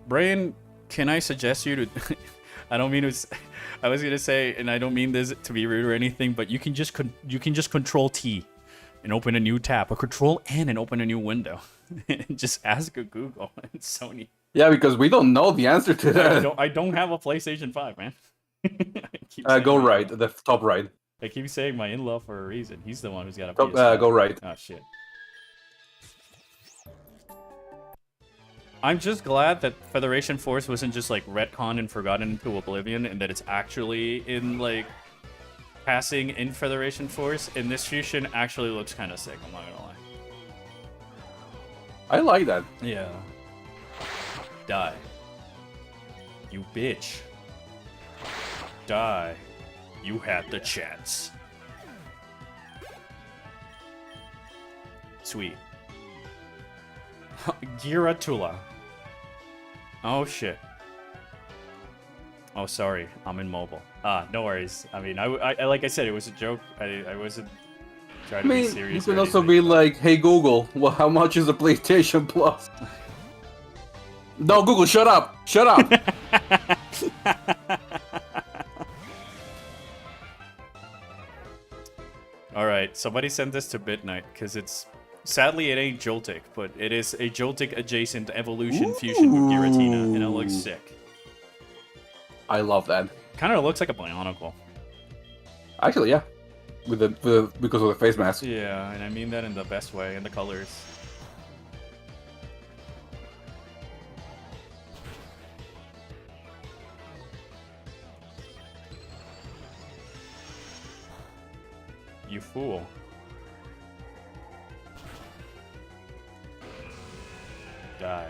Brain, can I suggest you to... I don't mean to... I was gonna say, and I don't mean this to be rude or anything, but you can just Control T and open a new tab, or Control N and open a new window. And just ask a Google and Sony. Yeah, because we don't know the answer to that. I don't have a PlayStation 5, man. Go right, the top right. I keep saying my in-law for a reason. He's the one who's got a PS5. Go right. Oh, shit. I'm just glad that Federation Force wasn't just, like, retconned and forgotten into oblivion, and that it's actually in, like, passing in Federation Force. And this fusion actually looks kind of sick, I'm not gonna lie. I like that. Yeah. Die. You bitch. Die. You had the chance. Sweet. Giratula. Oh shit. Oh, sorry. I'm in mobile. No worries. I mean, I like I said, it was a joke. I wasn't trying to be serious. You can also be like, hey Google, well, how much is a PlayStation Plus? No, Google, shut up! Shut up! Alright, somebody sent this to Midnight, because it's... Sadly, it ain't Joltik, but it is a Joltik-adjacent evolution fusion with Giratina, and it looks sick. I love that. Kind of looks like a Bionicle. Actually, yeah. Because of the face mask. Yeah, and I mean that in the best way, in the colors. You fool. Die.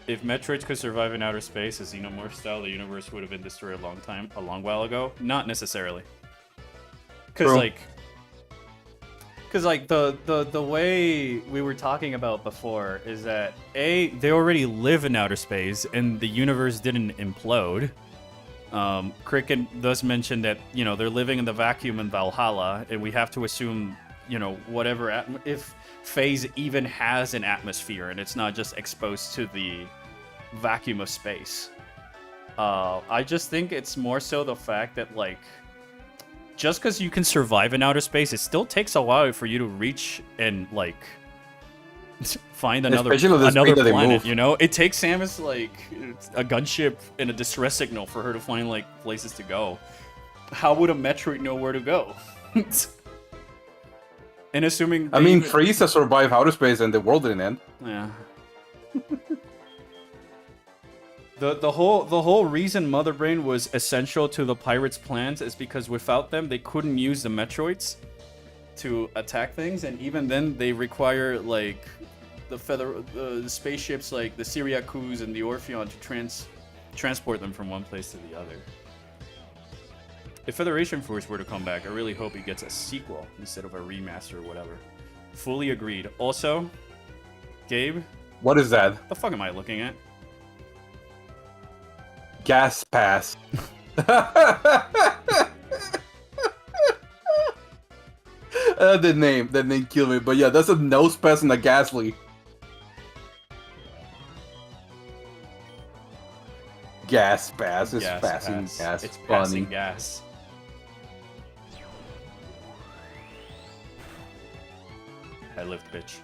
If Metroid could survive in outer space as Xenomorph style, the universe would have been destroyed a long while ago. Not necessarily. Because the way we were talking about before is that they already live in outer space and the universe didn't implode. Cricket does mention that, you know, they're living in the vacuum in Valhalla, and we have to assume, you know, whatever, if phase even has an atmosphere and it's not just exposed to the vacuum of space. I just think it's more so the fact that, like, just because you can survive in outer space, it still takes a while for you to reach and, like, find another planet, you know? It takes Samus, like, a gunship and a distress signal for her to find, like, places to go. How would a Metroid know where to go? And assuming... I mean, Frieza survived outer space and the world didn't end. Yeah. The whole reason Mother Brain was essential to the pirates' plans is because without them, they couldn't use the Metroids to attack things, and even then, they require, like, the spaceships like the Syracuse and the Orpheon to transport them from one place to the other. If Federation Force were to come back, I really hope he gets a sequel instead of a remaster or whatever. Fully agreed. Also, Gabe. What is that? The fuck am I looking at? Gas Pass. The name killed me. But yeah, that's a nose pass and a Ghastly. Gas Pass. It's passing gas. It's passing gas. Head lift, bitch.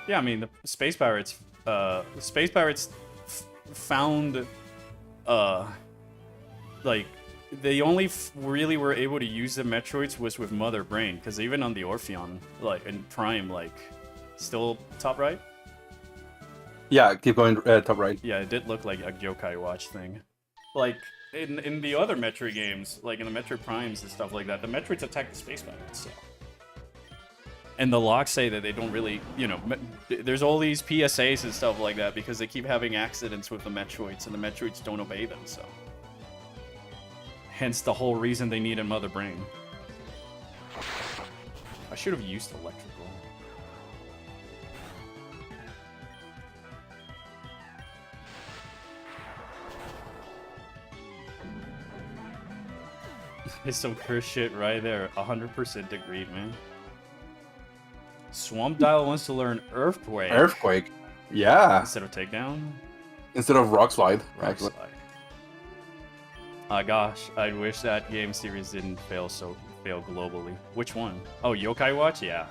Yeah, I mean the Space Pirates. Found, like they only really were able to use the Metroids was with Mother Brain, because even on the Orpheon, like in Prime, like still top right. Yeah, keep going top right. Yeah, it did look like a Yokai Watch thing. Like, in the other Metroid games, like in the Metroid Primes and stuff like that, the Metroids attack the Space Pirates, so. And the locks say that they don't really, you know, there's all these PSAs and stuff like that because they keep having accidents with the Metroids, and the Metroids don't obey them, so. Hence the whole reason they need a Mother Brain. I should have used electrical. It's some curse shit right there. 100% agreed, man. Swamp Dial wants to learn Earthquake. Earthquake? Yeah. Instead of Takedown? Instead of Rock Slide. Rock Slide. Gosh, I wish that game series didn't fail globally. Which one? Oh, Yokai Watch? Yeah.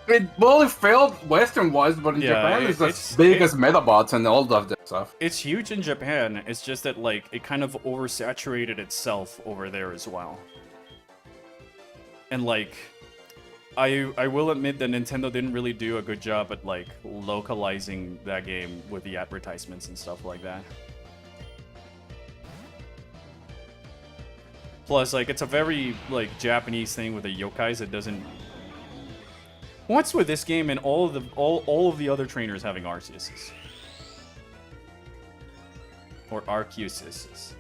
It failed Western-wise, but in Japan it's as big as Metabots and all of that stuff. It's huge in Japan. It's just that, like, it kind of oversaturated itself over there as well. And, like, I will admit that Nintendo didn't really do a good job at, like, localizing that game with the advertisements and stuff like that. Plus, like, it's a very, like, Japanese thing with the yokais. It doesn't... What's with this game and all of the other trainers having Arceuses? Or Arceuses.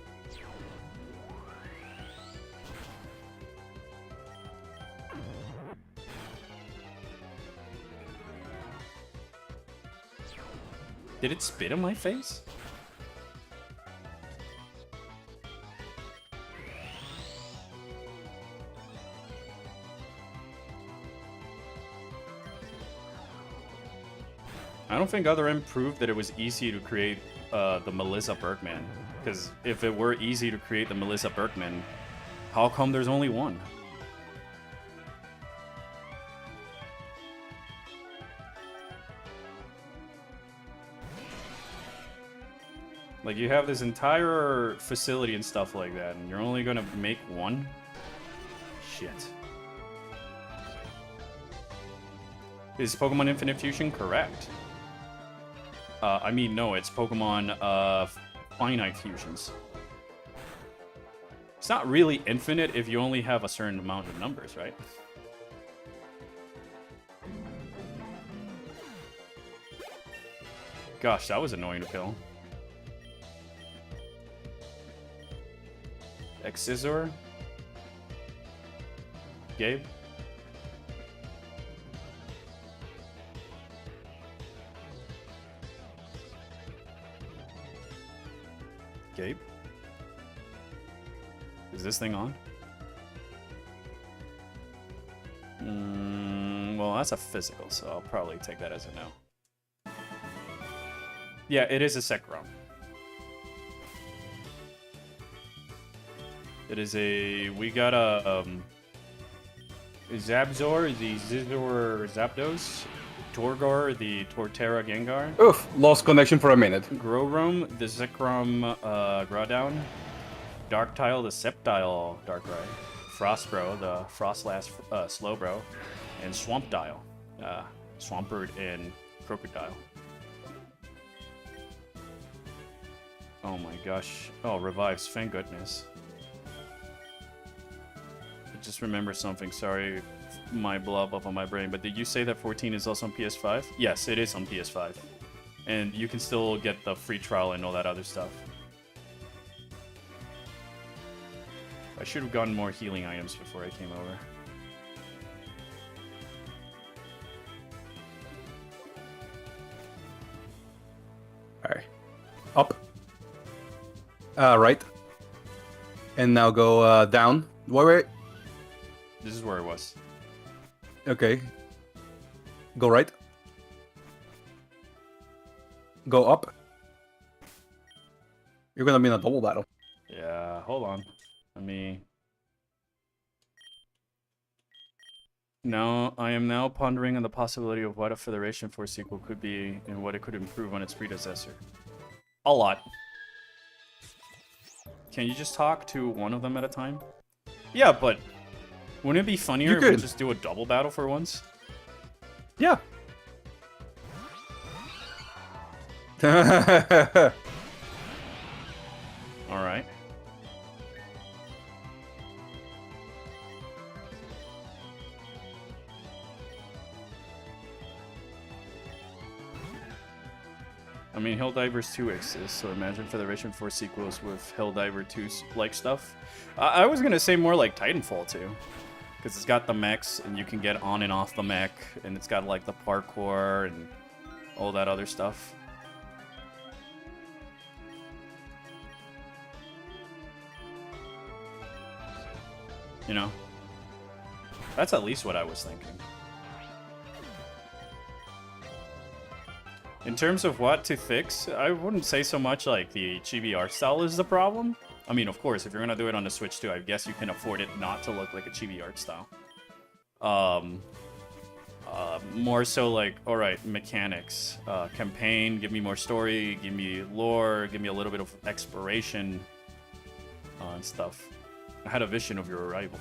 Did it spit in my face? I don't think Other M proved that it was easy to create the Melissa Berkman. Because if it were easy to create the Melissa Berkman, how come there's only one? Like, you have this entire facility and stuff like that, and you're only gonna make one? Shit. Is Pokemon Infinite Fusion correct? I mean, no, it's Pokemon Finite Fusions. It's not really infinite if you only have a certain amount of numbers, right? Gosh, that was annoying to kill. Excisor? Gabe? Gabe? Is this thing on? Well, that's a physical, so I'll probably take that as a no. Yeah, it is a Zekrom. It is a... We got a... Zabzor, the Zizor Zapdos. Torgor, the Torterra Gengar. Oof, lost connection for a minute. Growrome, the Zekrom Groudon. Darktile, the Sceptile Darkrai. Frostbro, the Frostlass Slowbro. And Swampdile, Swampert and Crocodile. Oh my gosh. Oh, revives, thank goodness. I just remember something, sorry my blob up on my brain, but did you say that 14 is also on PS5? Yes, it is on PS5. And you can still get the free trial and all that other stuff. I should have gotten more healing items before I came over. Alright. Up. Right. And now go down. Wait. This is where it was. Okay. Go right. Go up. You're gonna be in a double battle. Yeah, hold on. Let me... No, I am now pondering on the possibility of what a Federation Force sequel could be and what it could improve on its predecessor. A lot. Can you just talk to one of them at a time? Yeah, but wouldn't it be funnier if we just do a double battle for once? Yeah. Alright. I mean, Helldivers 2 exists, so imagine Federation Force sequels with Helldiver 2-like stuff. I was gonna say more like Titanfall 2. Because it's got the mechs, and you can get on and off the mech, and it's got, like, the parkour and all that other stuff. You know? That's at least what I was thinking. In terms of what to fix, I wouldn't say so much like the chibi art style is the problem. I mean, of course, if you're gonna do it on the Switch too, I guess you can afford it not to look like a chibi art style. More so like, alright, mechanics. Campaign, give me more story, give me lore, give me a little bit of exploration and stuff. I had a vision of your arrival.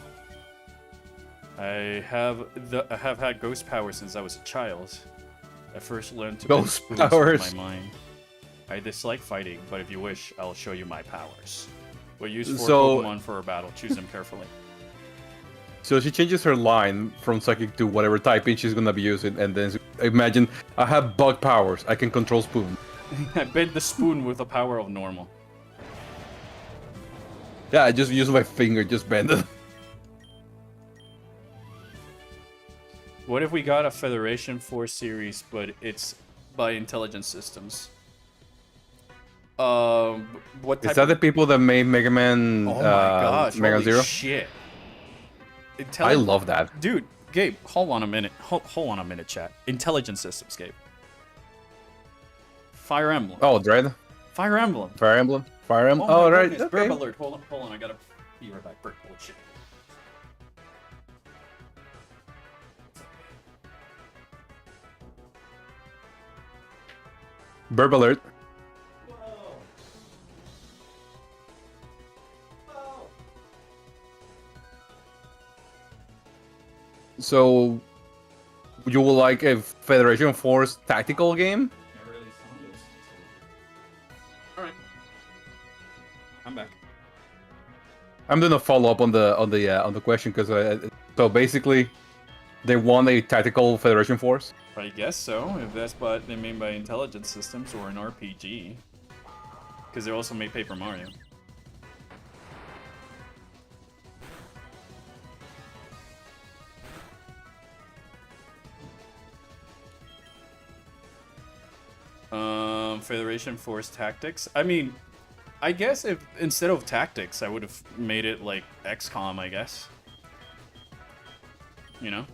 I have had ghost power since I was a child. I first learned to bend spoons with my mind. I dislike fighting, but if you wish, I'll show you my powers. We'll use 4 Pokemon for a battle. Choose them carefully. So she changes her line from psychic to whatever typing she's gonna be using, and then imagine I have bug powers. I can control spoon. I bend the spoon with the power of normal. Yeah, I just use my finger, just bend it. What if we got a Federation Force series, but it's by Intelligent Systems? What type Is that the people that made Mega Man? Oh my gosh! Mega Holy Zero? shit! I love that, dude. Gabe, hold on a minute. Hold on a minute, chat. Intelligent Systems, Gabe. Fire Emblem. Oh, Dread. Fire Emblem. Fire Emblem. Fire Emblem. Oh, right. Goodness. Okay. Burp alert. Hold on. I gotta be right back. Burp. Oh shit. Burp alert. So, you will like a Federation Force tactical game? Alright. I'm back. I'm doing a follow up on the question because so basically, they want a tactical Federation Force. I guess so, if that's what they mean by Intelligent Systems or an RPG. Because they also made Paper Mario. Federation Force Tactics. I mean, I guess if instead of Tactics, I would have made it like XCOM, I guess. You know?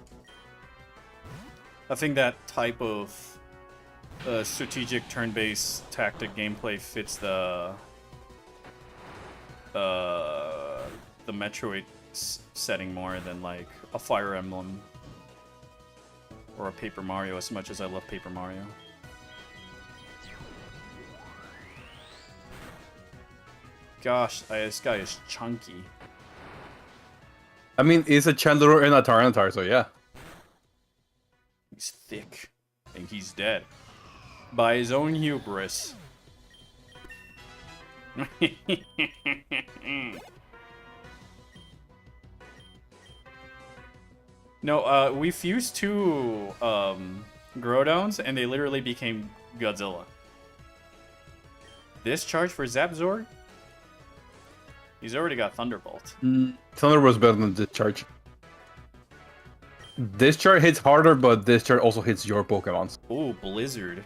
I think that type of strategic turn-based tactic gameplay fits the Metroid setting more than like a Fire Emblem or a Paper Mario, as much as I love Paper Mario. Gosh, this guy is chunky. I mean, it's a Chandler and a Tyranitar, so yeah. He's thick, and he's dead. By his own hubris. No, we fused two Groudons, and they literally became Godzilla. Discharge for Zapzor? He's already got Thunderbolt. Thunderbolt's better than Discharge. Discharge hits harder, but Discharge also hits your Pokemons. Ooh, Blizzard.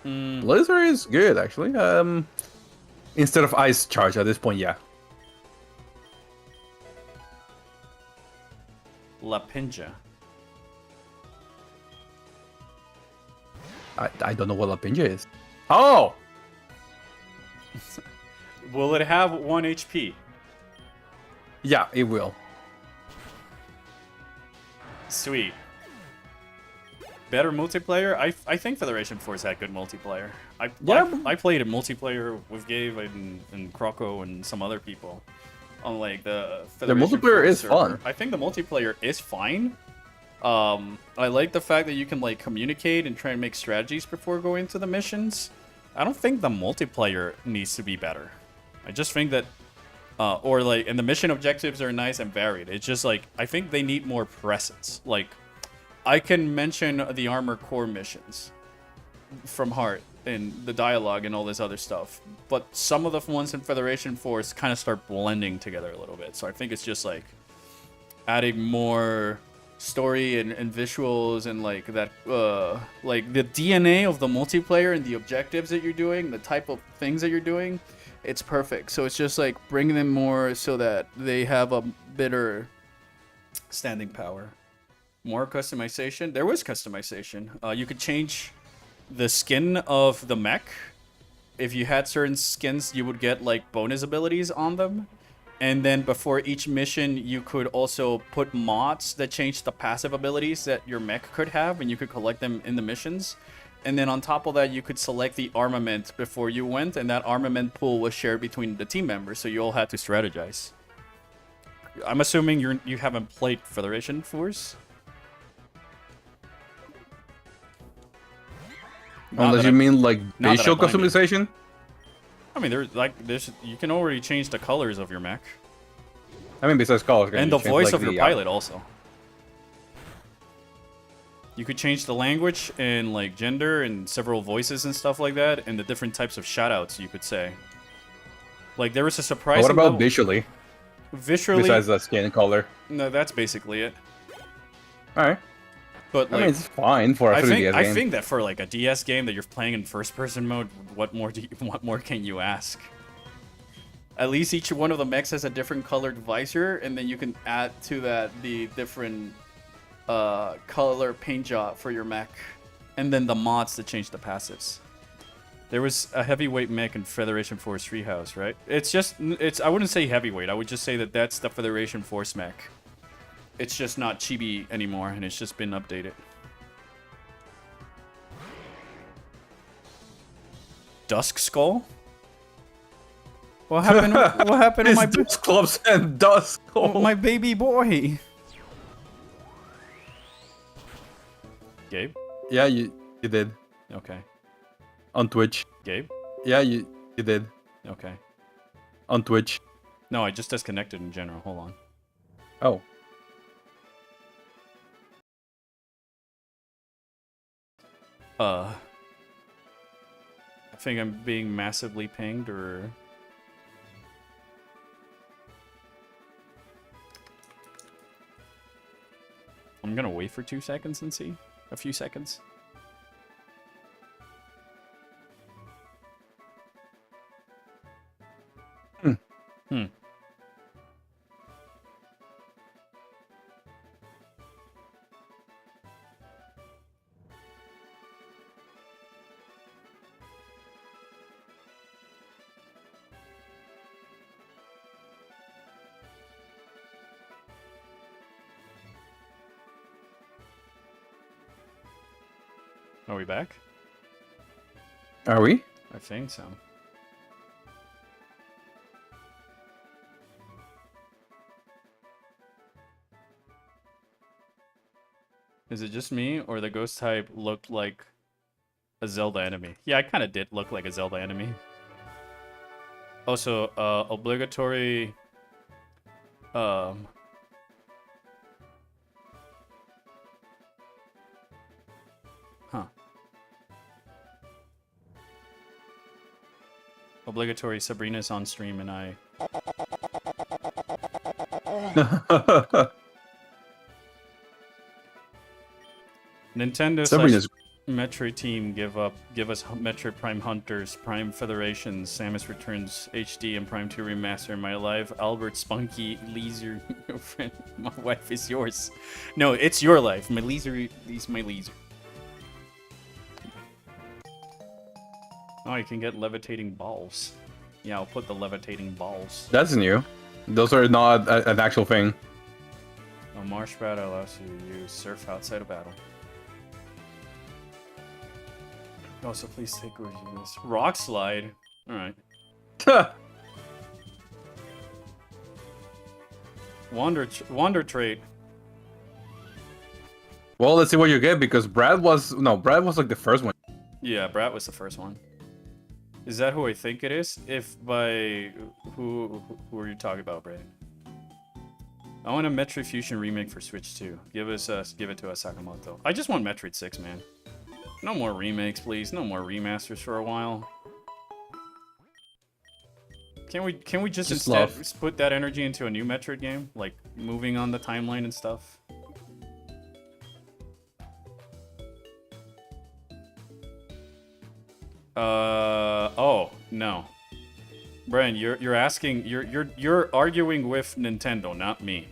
Blizzard is good, actually. Instead of Ice Charge at this point, yeah. Lapinja. I don't know what Lapinja is. Oh! Will it have 1 HP? Yeah, it will. Sweet. Better multiplayer? I think Federation Force had good multiplayer. I played a multiplayer with Gabe and Croco and some other people on like the Federation multiplayer Force is server. fun. I think the multiplayer is fine. I like the fact that you can like communicate and try and make strategies before going to the missions. I don't think the multiplayer needs to be better. I just think that and the mission objectives are nice and varied. It's just like I think they need more presence. Like I can mention the Armor Core missions from heart and the dialogue and all this other stuff, but some of the ones in Federation Force kind of start blending together a little bit. So I think it's just like adding more story and visuals and like that like the DNA of the multiplayer and the objectives that you're doing, the type of things that you're doing, it's perfect. So it's just like bringing them more so that they have a better standing power. More customization. There was customization. You could change the skin of the mech. If you had certain skins, you would get like bonus abilities on them. And then before each mission, you could also put mods that change the passive abilities that your mech could have, and you could collect them in the missions. And then on top of that, you could select the armament before you went, and that armament pool was shared between the team members, so you all had to strategize. I'm assuming you haven't played Federation Force? Unless you mean like facial customization? I mean, there's you can already change the colors of your mech. I mean, besides colors, and the voice of your pilot also. You could change the language and like gender and several voices and stuff like that, and the different types of shoutouts you could say. Like there was a surprising. What about visually? Visually, besides the skin color. No, that's basically it. All right. But like, I mean, it's fine for a 3DS game. I think that for like a DS game that you're playing in first-person mode, what more can you ask? At least each one of the mechs has a different colored visor, and then you can add to that the different color paint job for your mech, and then the mods to change the passives. There was a heavyweight mech in Federation Force Treehouse, right? I wouldn't say heavyweight. I would just say that that's the Federation Force mech. It's just not chibi anymore, and it's just been updated. Dusk Skull? What happened? What happened to my Clubs and Dusk Skull? My baby boy? Gabe? Yeah, you did. Okay. On Twitch. Gabe? Yeah, you did. Okay. On Twitch. No, I just disconnected in general. Hold on. Oh. I think I'm being massively pinged, or... I'm gonna wait for 2 seconds and see. A few seconds. Hmm. Are we back? Are we? I think so. Is it just me, or the ghost type looked like a Zelda enemy? Yeah, I kind of did look like a Zelda enemy. Also, obligatory Obligatory Sabrina's on stream and I... Nintendo Sabrina's... Metroid Team give us Metroid Prime Hunters, Prime Federation, Samus Returns HD, and Prime 2 Remaster. My life, Albert, Spunky, Leezer, your friend, my wife is yours. No, it's your life. My Leezer is my Leezer. Oh, you can get levitating balls. Yeah, I'll put the levitating balls. That's new. Those are not an actual thing. A marsh battle allows you to use surf outside of battle. Also, please take this. Rock slide. Alright. Wander trait. Well, let's see what you get because Brad was like the first one. Yeah, Brad was the first one. Is that who I think it is? If by who are you talking about, Brad? I want a Metroid Fusion remake for Switch 2. Give it to us, Sakamoto. I just want Metroid 6, man. No more remakes, please. No more remasters for a while. Can we just instead put that energy into a new Metroid game, like moving on the timeline and stuff? Oh no, Brian, you're asking, you're arguing with Nintendo, not me.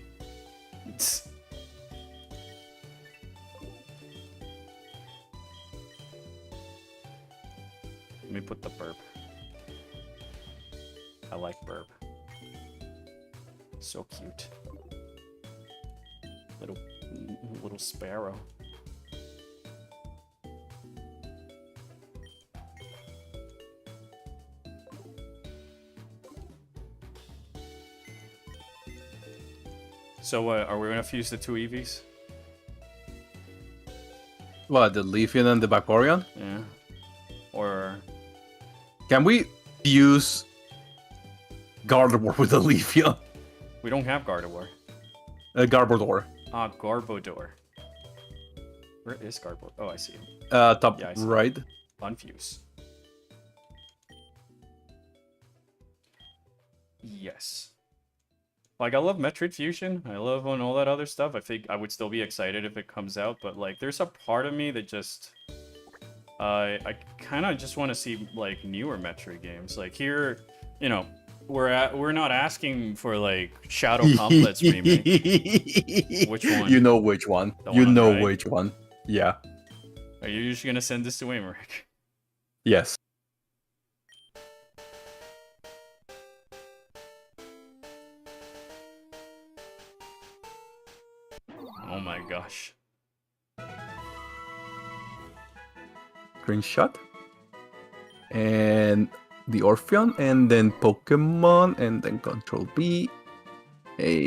Let me put the burp. I like burp. So cute. Little sparrow. So are we gonna fuse the two EVs? What, the Leafian and the Vaporeon? Yeah. Or... Can we fuse Gardevoir with the Leafian? We don't have Gardevoir. Garbodor. Ah, Garbodor. Where is Garbodor? Oh, I see him. Top yeah, I see right. Him. Unfuse. Yes. Like, I love Metroid Fusion. I love all that other stuff. I think I would still be excited if it comes out, but, like, there's a part of me that just... I kind of just want to see, like, newer Metroid games. Like, here, you know, we're not asking for, like, Shadow Complex remake. Which one? You know which one. You know which one. Yeah. Are you just gonna send this to Waymark? Yes. Oh my gosh. Screenshot. And the Orpheon, and then Pokemon, and then Control B. There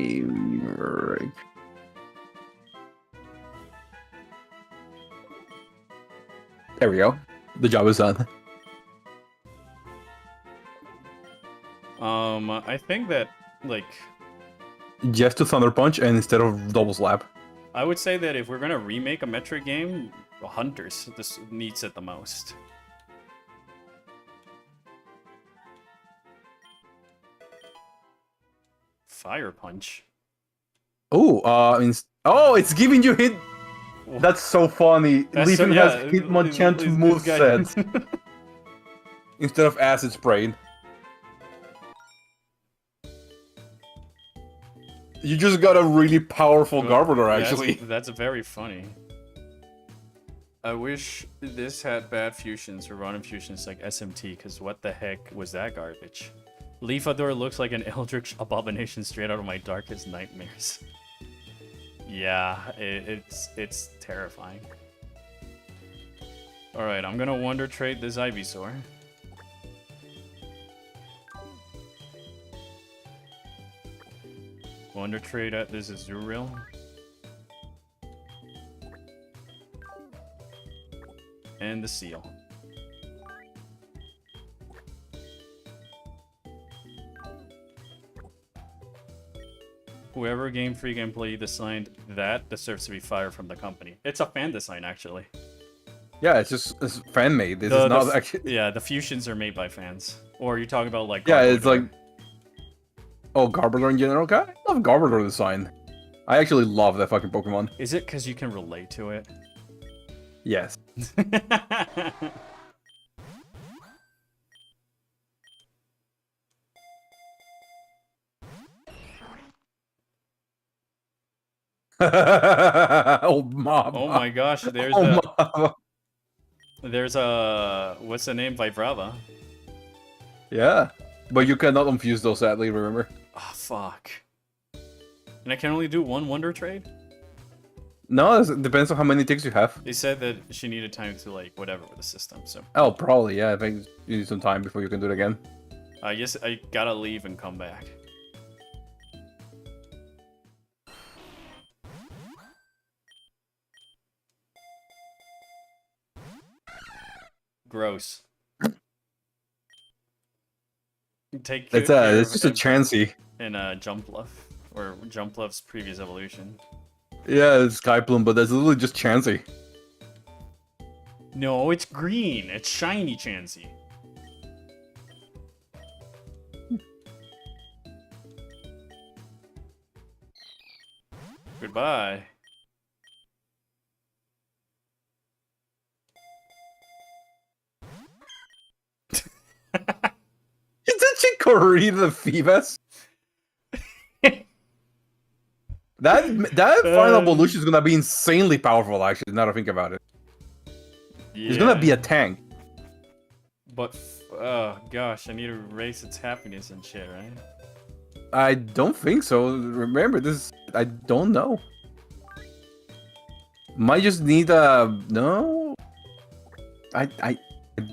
we go. The job is done. I think that, like... Just to Thunder Punch, and instead of Double Slap. I would say that if we're gonna remake a Metroid game, Hunters this needs it the most. Fire Punch. Oh, it's giving you hit. That's so funny. Leafin has Hitmonchan moveset instead of Acid Spray. You just got a really powerful Garbodor, actually. That's very funny. I wish this had bad fusions or random fusions like SMT, because what the heck was that garbage? Leafador looks like an eldritch abomination straight out of my darkest nightmares. Yeah, it's terrifying. Alright, I'm gonna Wonder Trade this Ivysaur. Wonder Trade at this Azurill. And the Seal. Whoever Game Freak Employee designed that deserves to be fired from the company. It's a fan design, actually. Yeah, it's fan made. This is not actually. Yeah, the fusions are made by fans. Or you talk about like. Yeah, it's like. Oh, Garbodor in general. Okay, I love Garbodor design. I actually love that fucking Pokemon. Is it because you can relate to it? Yes. Oh, mom. Oh my gosh, there's there's a what's the name? Vibrava. Yeah, but you cannot infuse those, sadly. Remember? Oh fuck. And I can only do one Wonder Trade. No, it depends on how many ticks you have. They said that she needed time to like whatever with the system. So. Oh, probably yeah. I think you need some time before you can do it again. I guess I gotta leave and come back. Gross. Take it's just a Chansey. And Jumpluff, or Jumpluff's previous evolution. Yeah, it's Skyplume, but that's literally just Chansey. No, it's green. It's shiny Chansey. Goodbye. Isn't Chikorita the Phoebus? that final evolution is gonna be insanely powerful. Actually, now that I think about it, yeah. It's gonna be a tank. But oh gosh, I need to erase its happiness and shit, right? I don't think so. Remember this. I don't know. Might just need a no. I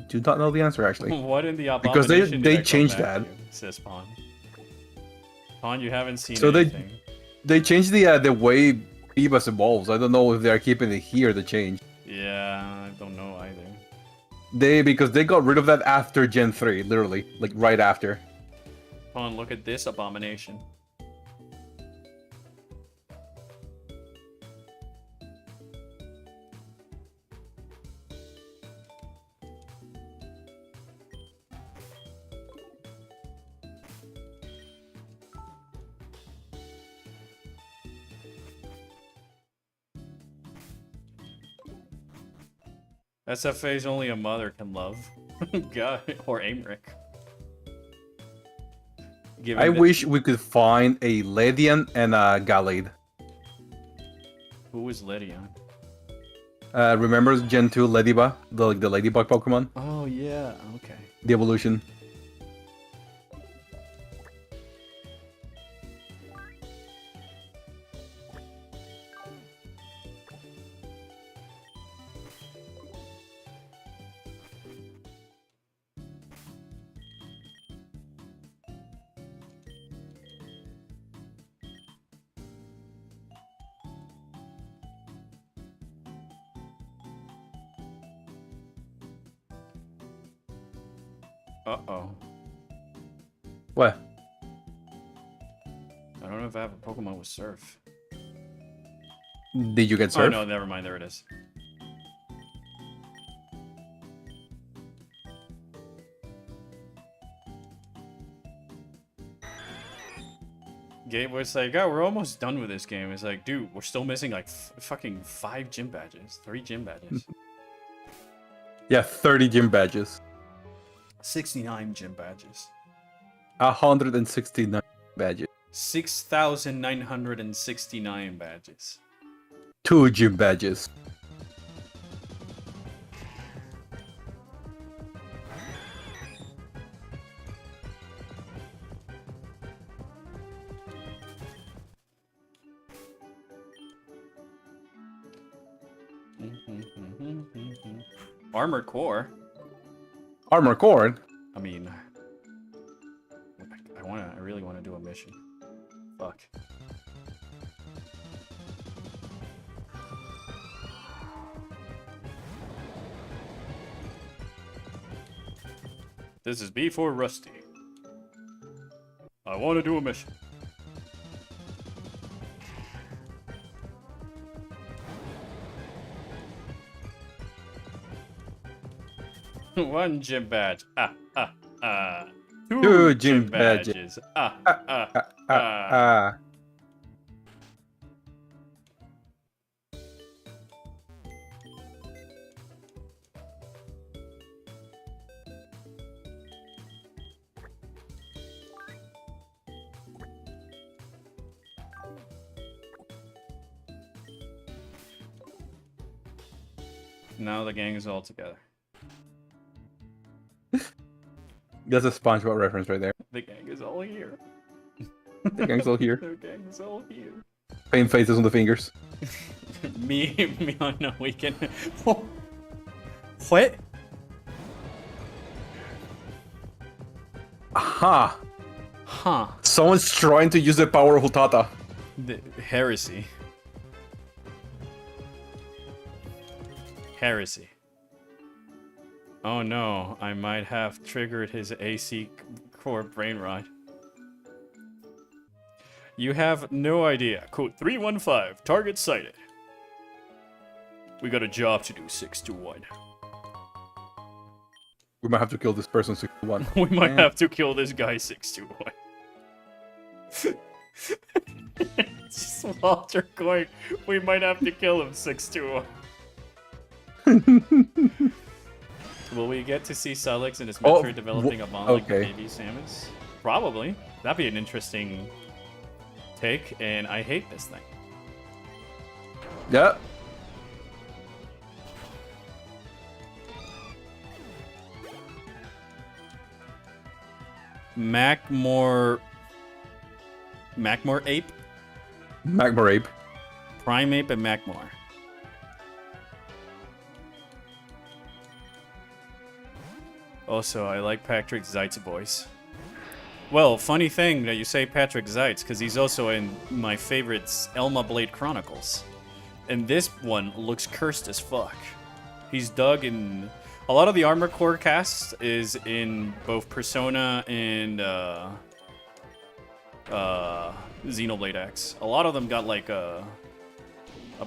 do not know the answer actually. What in the because they changed that. Says Pawn. Pawn, you haven't seen so anything. They changed the way Phoebus evolves. I don't know if they're keeping it here. The change. Yeah, I don't know either. Because they got rid of that after Gen 3, literally, like right after. Pawn, look at this abomination. SFA is only a mother can love. God, or Amric. I wish we could find a Ledian and a Gallade. Who is Ledian? Remember Gen 2 Ladybug? The Ladybug Pokemon? Oh, yeah, okay. The evolution. Uh-oh. What? I don't know if I have a Pokemon with Surf. Did you get Surf? Oh, no, never mind. There it is. Gabe was like, oh, we're almost done with this game. It's like, dude, we're still missing like fucking 5 gym badges. 3 gym badges. Yeah, 30 gym badges. 69 gym badges. 169 badges. 6,969 badges. 2 gym badges. Armored Core. Armor Core? I mean, I really want to do a mission. Fuck. This is B4 Rusty. I want to do a mission. 1 gym badge. Two 2 gym gym badges. Now the gang is all together. That's a SpongeBob reference right there. The gang is all here. The gang's all here. The gang is all here. Paint faces on the fingers. me on a weekend. What? Aha! Huh. Someone's trying to use the power of Hutata. The heresy. Heresy. Oh no, I might have triggered his AC core brain rot. You have no idea. Code 315, target sighted. We got a job to do, 621. We might have to kill this person 6-1. We might have to kill this guy 621. Just Walter going, we might have to kill him 621. Will we get to see Salix and his mentor developing a bond like the baby Samus? Probably. That'd be an interesting take, and I hate this thing. Yeah. Macmore Ape? Macmore Ape. Prime Ape and Macmore. Also, I like Patrick Zeit's voice. Well, funny thing that you say Patrick Zeitz, because he's also in my favorites, Elma Blade Chronicles. And this one looks cursed as fuck. He's dug in... A lot of the Armor Core cast is in both Persona and Xenoblade X. A lot of them got like a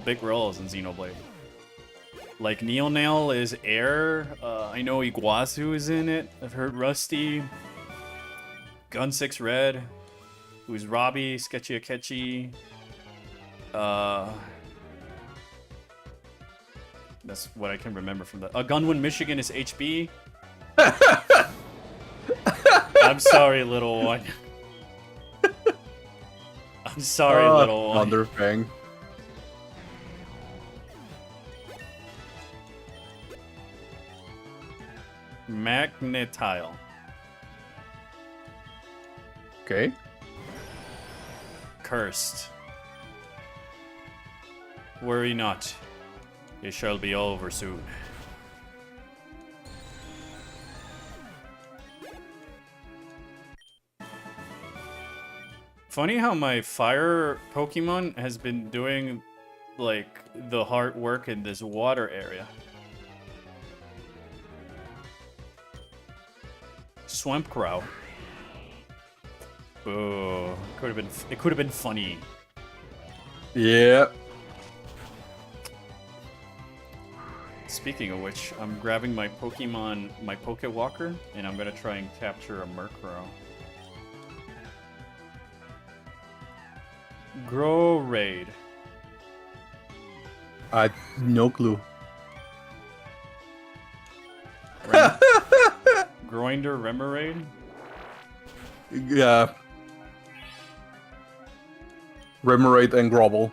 big roles in Xenoblade. Like Neonail is Air. I know Iguazu is in it. I've heard Rusty. Gun 6 Red, who's Robbie, Sketchy Akechi. That's what I can remember from the. Gunwin Michigan is HB. I'm sorry, little one. I'm sorry, little one. Thunderfang. Magnetile. Okay. Cursed. Worry not. It shall be over soon. Funny how my fire Pokemon has been doing like the hard work in this water area. Swamp Crow. Oh, it could have been funny. Yeah. Speaking of which, I'm grabbing my Pokemon, my Pokewalker, and I'm gonna try and capture a Murkrow. Grow Raid. No clue. Groinder Remoraid? Yeah. Remoraid and Grovel.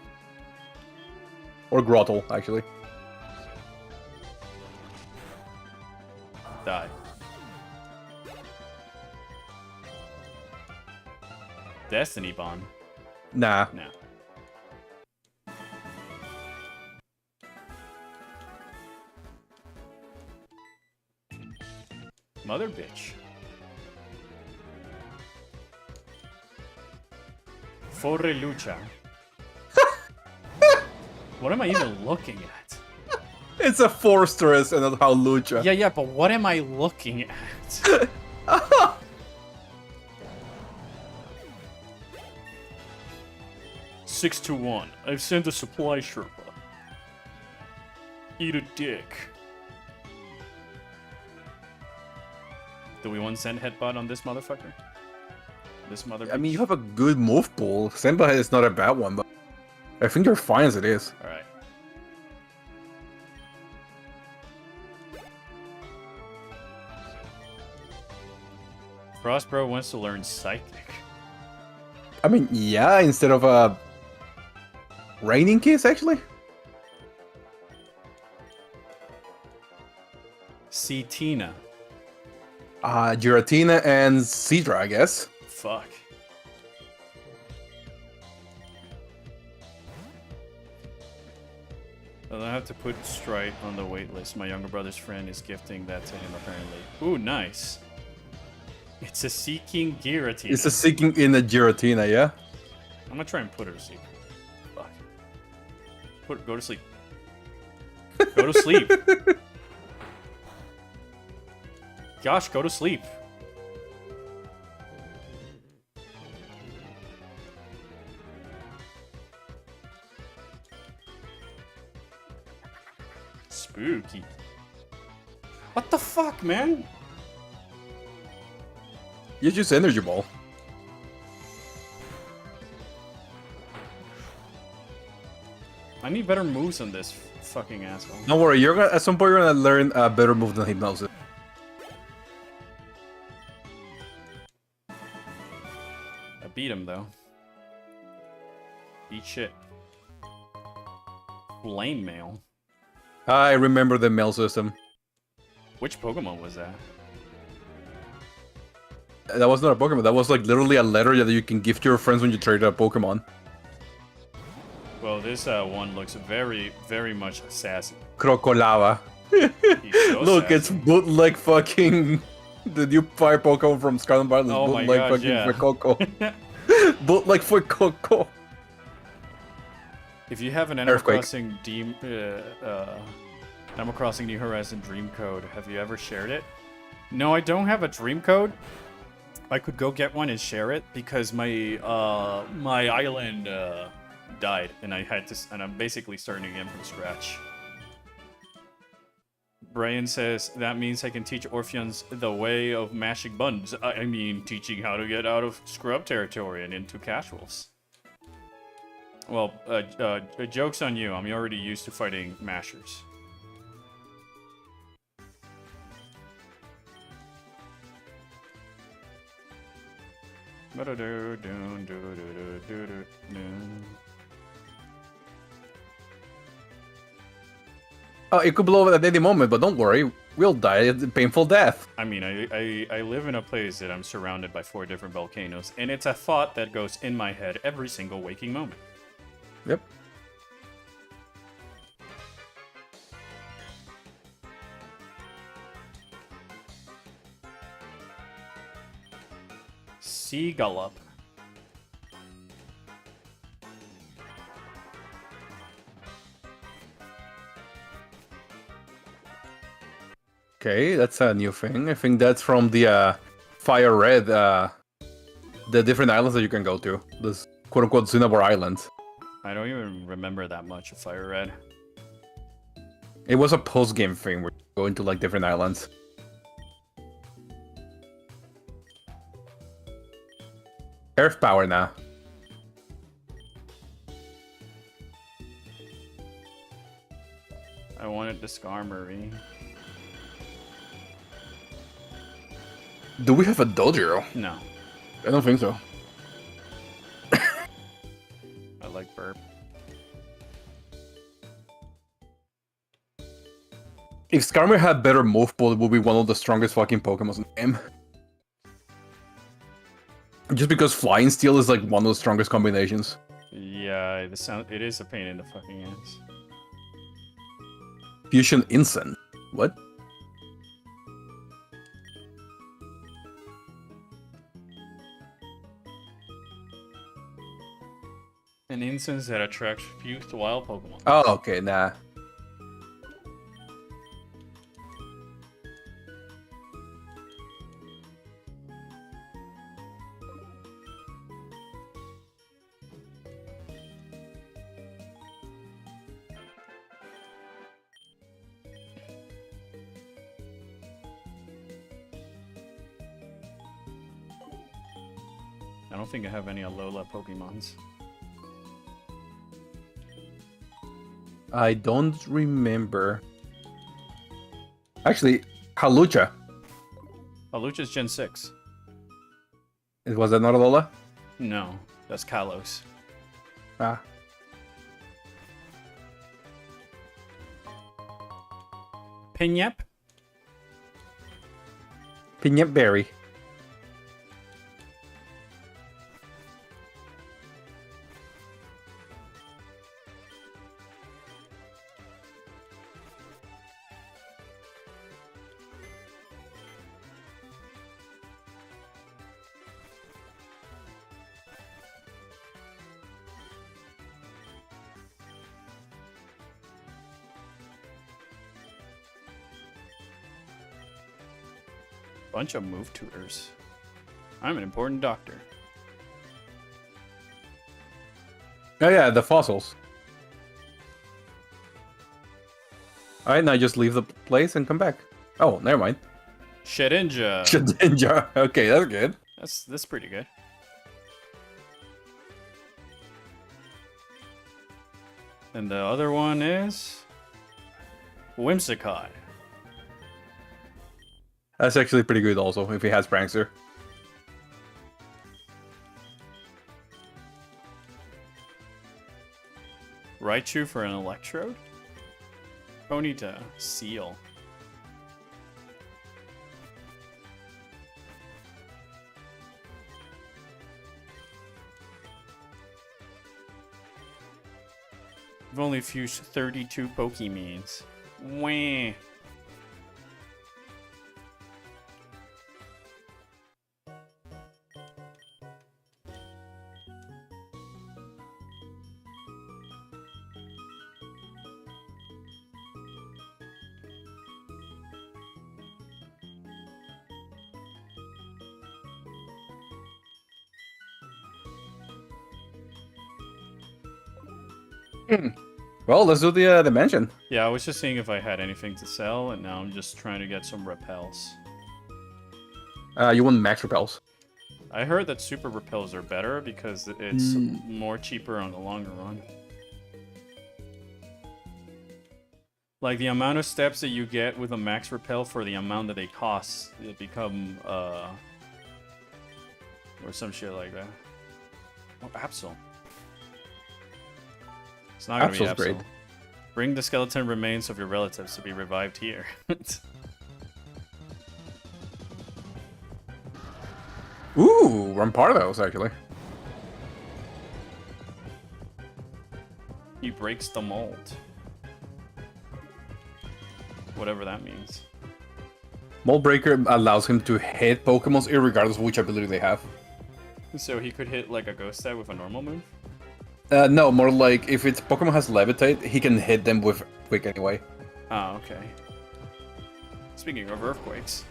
Or Grottle, actually. Die. Destiny Bond? Nah. No. Mother bitch. Forre Lucha. What am I even looking at? It's a Fortress and not how Lucha. Yeah, but what am I looking at? 621. I've sent a supply Sherpa. Eat a dick. Do we want to send headbutt on this motherfucker? This mother. I mean, you have a good move pool. Senpai is not a bad one, but I think you're fine as it is. All right. Frostbro wants to learn Psychic. I mean, yeah, instead of a Raining Kiss, actually. Cetina. Giratina and Cedra, I guess. Fuck. I'll have to put Strite on the wait list. My younger brother's friend is gifting that to him, apparently. Ooh, nice. It's a Seeking Giratina. It's a Seeking in a Giratina, yeah? I'm gonna try and put her to sleep. Fuck. Go to sleep. Go to sleep. Gosh, go to sleep. Spooky. What the fuck, man? You just Energy Ball. I need better moves on this fucking asshole. Don't worry, you're gonna at some point you're gonna learn a better move than Hypnosis. I beat him though. Eat shit. Flame mail. I remember the mail system. Which Pokemon was that? That was not a Pokemon. That was like literally a letter that you can give to your friends when you trade a Pokemon. Well, this one looks very, very much sassy. Crocolava. So Look, sassy. it's bootleg fucking the new fire Pokemon from Scarlet and Violet. Oh my Bootleg gosh, fucking yeah. Fuecoco. Bootleg Fuecoco. If you have an Animal Earthquake. Crossing Animal Crossing New Horizon Dream Code, have you ever shared it? No, I don't have a Dream Code. I could go get one and share it because my my island died and I'm basically starting again from scratch. Brian says that means I can teach Orpheons the way of mashing buttons. I mean, teaching how to get out of scrub territory and into casuals. Well, joke's on you. I'm already used to fighting mashers. It could blow up at any moment, but don't worry. We'll die a painful death. I mean, I live in a place that I'm surrounded by 4 different volcanoes, and it's a thought that goes in my head every single waking moment. Yep. Sea Gallop. Okay, that's a new thing. I think that's from the Fire Red, the different islands that you can go to. This quote-unquote Cinnabar Islands. I don't even remember that much of Fire Red. It was a post-game thing where you go into like different islands. Earth power now. I wanted the Skarmory. Do we have a Dodrio? No, I don't think so. I like burp. If Skarmory had better move pool, it would be one of the strongest fucking Pokemon in the game. Just because Flying Steel is like one of the strongest combinations. Yeah, it is a pain in the fucking ass. Fusion Incense. What? An instance that attracts few wild Pokemon. Oh, okay, nah. I don't think I have any Alola Pokemons. I don't remember. Actually, Halucha. Halucha's Gen 6. Was that not Alola? No, that's Kalos. Ah. Pinyep? Pinyep Berry. Bunch of move tutors. I'm an important doctor. Oh yeah, the fossils. Alright, now just leave the place and come back. Oh, never mind. Shedinja. Shedinja. Okay, that's good. That's pretty good. And the other one is Whimsicott. That's actually pretty good also, if he has Prankster. Raichu for an Electrode? Ponyta, Seal. I've only fused 32 Pokemons. Wah. Well, let's do the dimension. Yeah, I was just seeing if I had anything to sell, and now I'm just trying to get some repels. You want max repels. I heard that super repels are better because it's more cheaper on the longer run. Like the amount of steps that you get with a max repel for the amount that they cost, it become or some shit like that. Oh, Absol. It's not gonna be Absol's Absol. great. Bring the skeleton remains of your relatives to be revived here. Ooh, Rampardos actually. He breaks the mold. Whatever that means. Mold Breaker allows him to hit Pokemons irregardless of which ability they have. So he could hit like a ghost type with a normal move? No, more like if its Pokemon has Levitate, he can hit them with Quick anyway. Oh, okay. Speaking of earthquakes.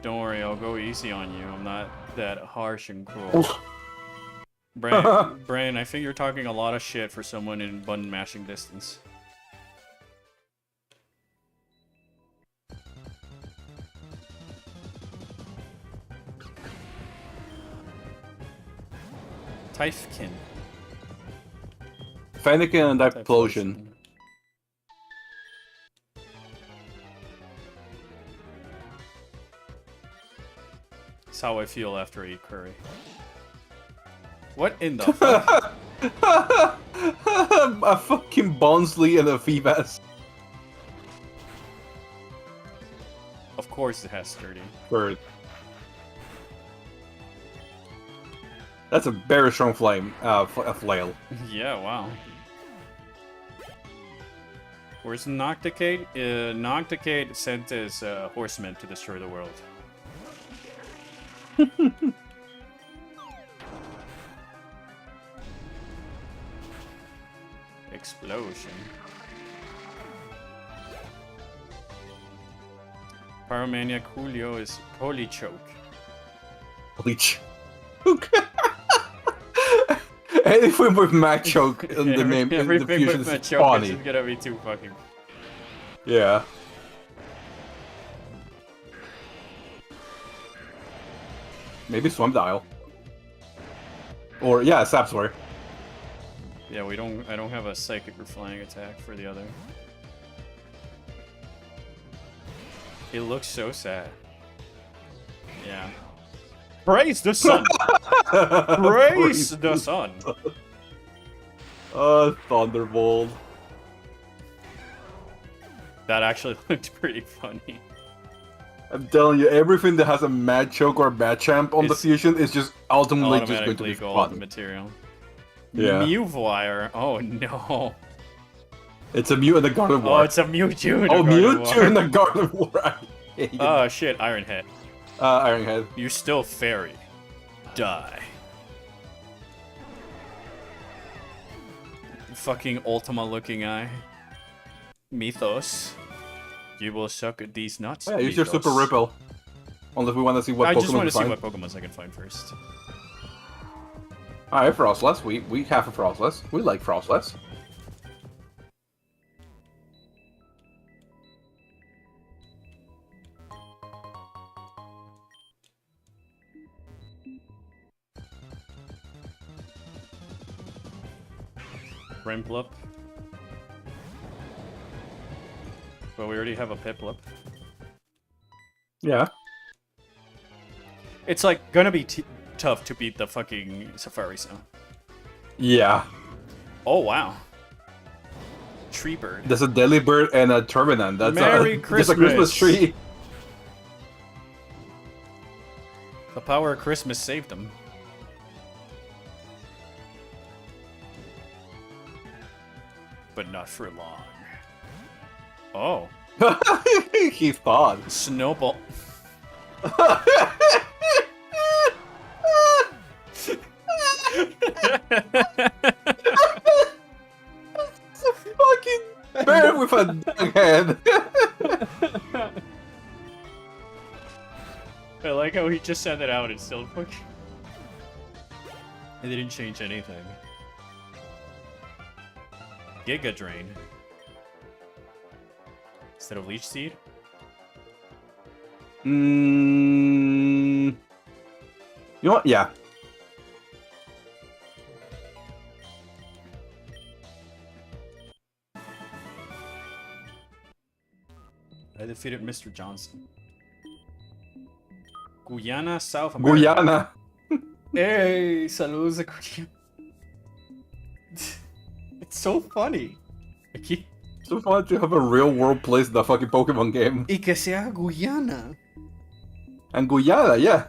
Don't worry, I'll go easy on you. I'm not that harsh and cruel. Brain, I think you're talking a lot of shit for someone in button mashing distance. Typhkin. Fennekin and Typhlosion. That's how I feel after I eat curry. What in the fuck? A fucking Bonsley and a Feebas. Of course it has sturdy. Bird. That's a very strong flame, a flail. Yeah, wow. Where's Nocticade? Nocticade sent his horsemen to destroy the world. Explosion. Pyromaniac Julio is Polychoke. Polychoke. Anything with Machoke in the name, in the Everything fusion with is Machoke funny. is gonna be too fucking... Yeah. Maybe Swim-Dial. Or, yeah, Sapsware. Yeah, I don't have a psychic or flying attack for the other. It looks so sad. Yeah. Praise the sun! Praise the sun! Thunderbolt. That actually looked pretty funny. I'm telling you, everything that has a Mad Choke or Machamp on the fusion is just ultimately just going to be fun. Material. Yeah. Mewtwo. Oh no. It's a Mew and a Gardevoir. Oh, it's a Mewtwo. Oh, Mewtwo and a Gardevoir. Oh shit, Iron Head. Iron Head. You're still fairy. Die. Fucking Ultima looking eye. Mythos. You will suck at these nuts. Yeah, use your Super Ripple. Unless we want to see what I Pokemon just want to see find. what Pokemons I can find first. Alright, Frostless. We have a Frostless. We like Frostless. Rimplup. But we already have a Piplup. Yeah. It's like gonna be tough to beat the fucking Safari Zone. Yeah. Oh wow. Tree Bird. There's a Delibird and a Turbinan. That's Merry Christmas. Just a Christmas tree. The power of Christmas saved them. But not for long. Oh. He thought. Snowball. It's a fucking bear with a dog head. I like how he just said that out and still fucking. It didn't change anything. Giga Drain. Instead of Leech Seed? You know what? Yeah. I defeated Mr. Johnson. Guyana, South America. Guyana. Hey, saludos a Guyana. It's so funny. Aquí. So fun to have a real world place in the fucking Pokemon game. Y que sea Guyana. And Guyana, yeah.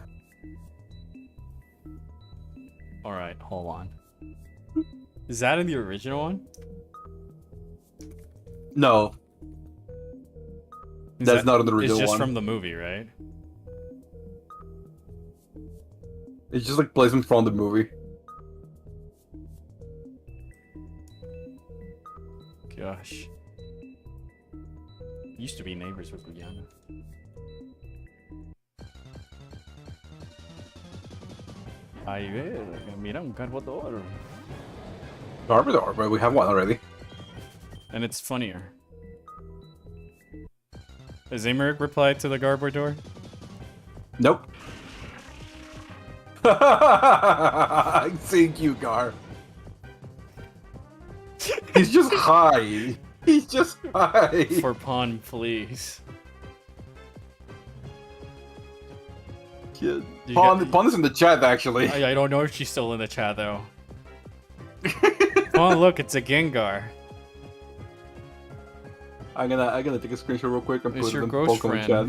Alright, hold on. Is that in the original one? No. That's not in the original one. It's just from the movie, right? It's just like placement from the movie. Gosh. Used to be neighbors with Guyana. Ahí ve, mira un Garbodor. Garbodor, but we have one already. And it's funnier. Has Amaric replied to the Garbodor? Nope. Thank you, Gar. He's just high. He's just high. For pawn, please. Pawn is in the chat, actually. I don't know if she's still in the chat, though. Oh, look, it's a Gengar. I'm gonna take a screenshot real quick and It's put it your in ghost Pokemon friend. chat.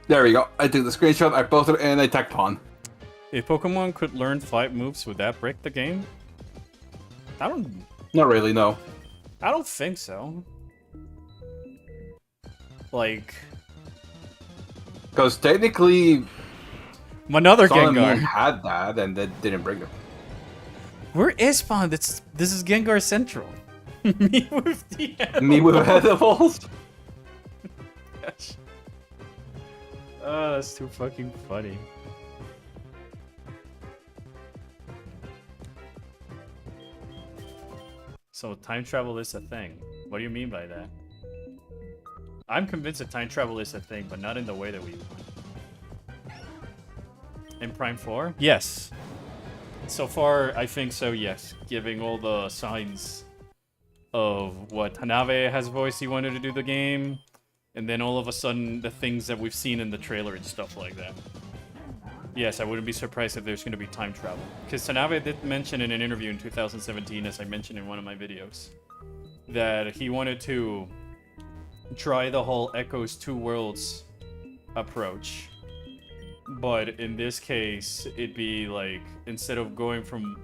There we go. I took the screenshot, I posted it, and I tagged Pawn. If Pokemon could learn fight moves, would that break the game? I don't Not really, no. I don't think so. Like, Because technically, another Sun and Moon Gengar. had that, and that didn't bring them. Where is Spawn? This is Gengar Central. Me with the Me with edibles. Gosh. Oh, that's too fucking funny. So time travel is a thing. What do you mean by that? I'm convinced that time travel is a thing, but not in the way that we want. In Prime 4? Yes. So far, I think so, yes. Giving all the signs of what Hanabe has voiced he wanted to do the game, and then all of a sudden, the things that we've seen in the trailer and stuff like that. Yes, I wouldn't be surprised if there's going to be time travel. Because Hanabe did mention in an interview in 2017, as I mentioned in one of my videos, that he wanted to try the whole Echoes Two Worlds approach. But in this case, it'd be like, instead of going from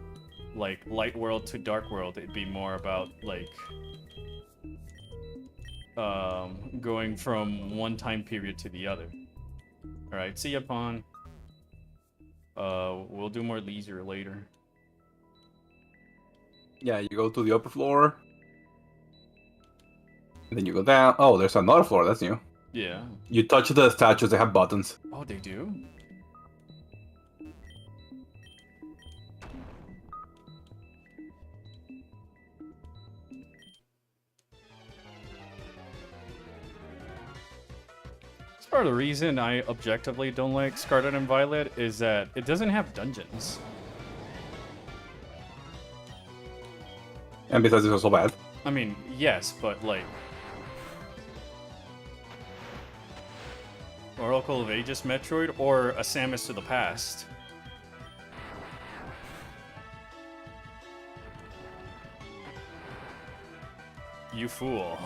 like light world to dark world, it'd be more about like going from one time period to the other. Alright, see ya, Pawn. We'll do more leisure later. Yeah, you go to the upper floor. And then you go down. Oh, there's another floor, that's new. Yeah. You touch the statues, they have buttons. Oh, they do? That's part of the reason I objectively don't like Scarlet and Violet is that it doesn't have dungeons. And besides, it's also bad. I mean, yes, but like... Oracle of Ages Metroid or a Samus to the Past. You fool.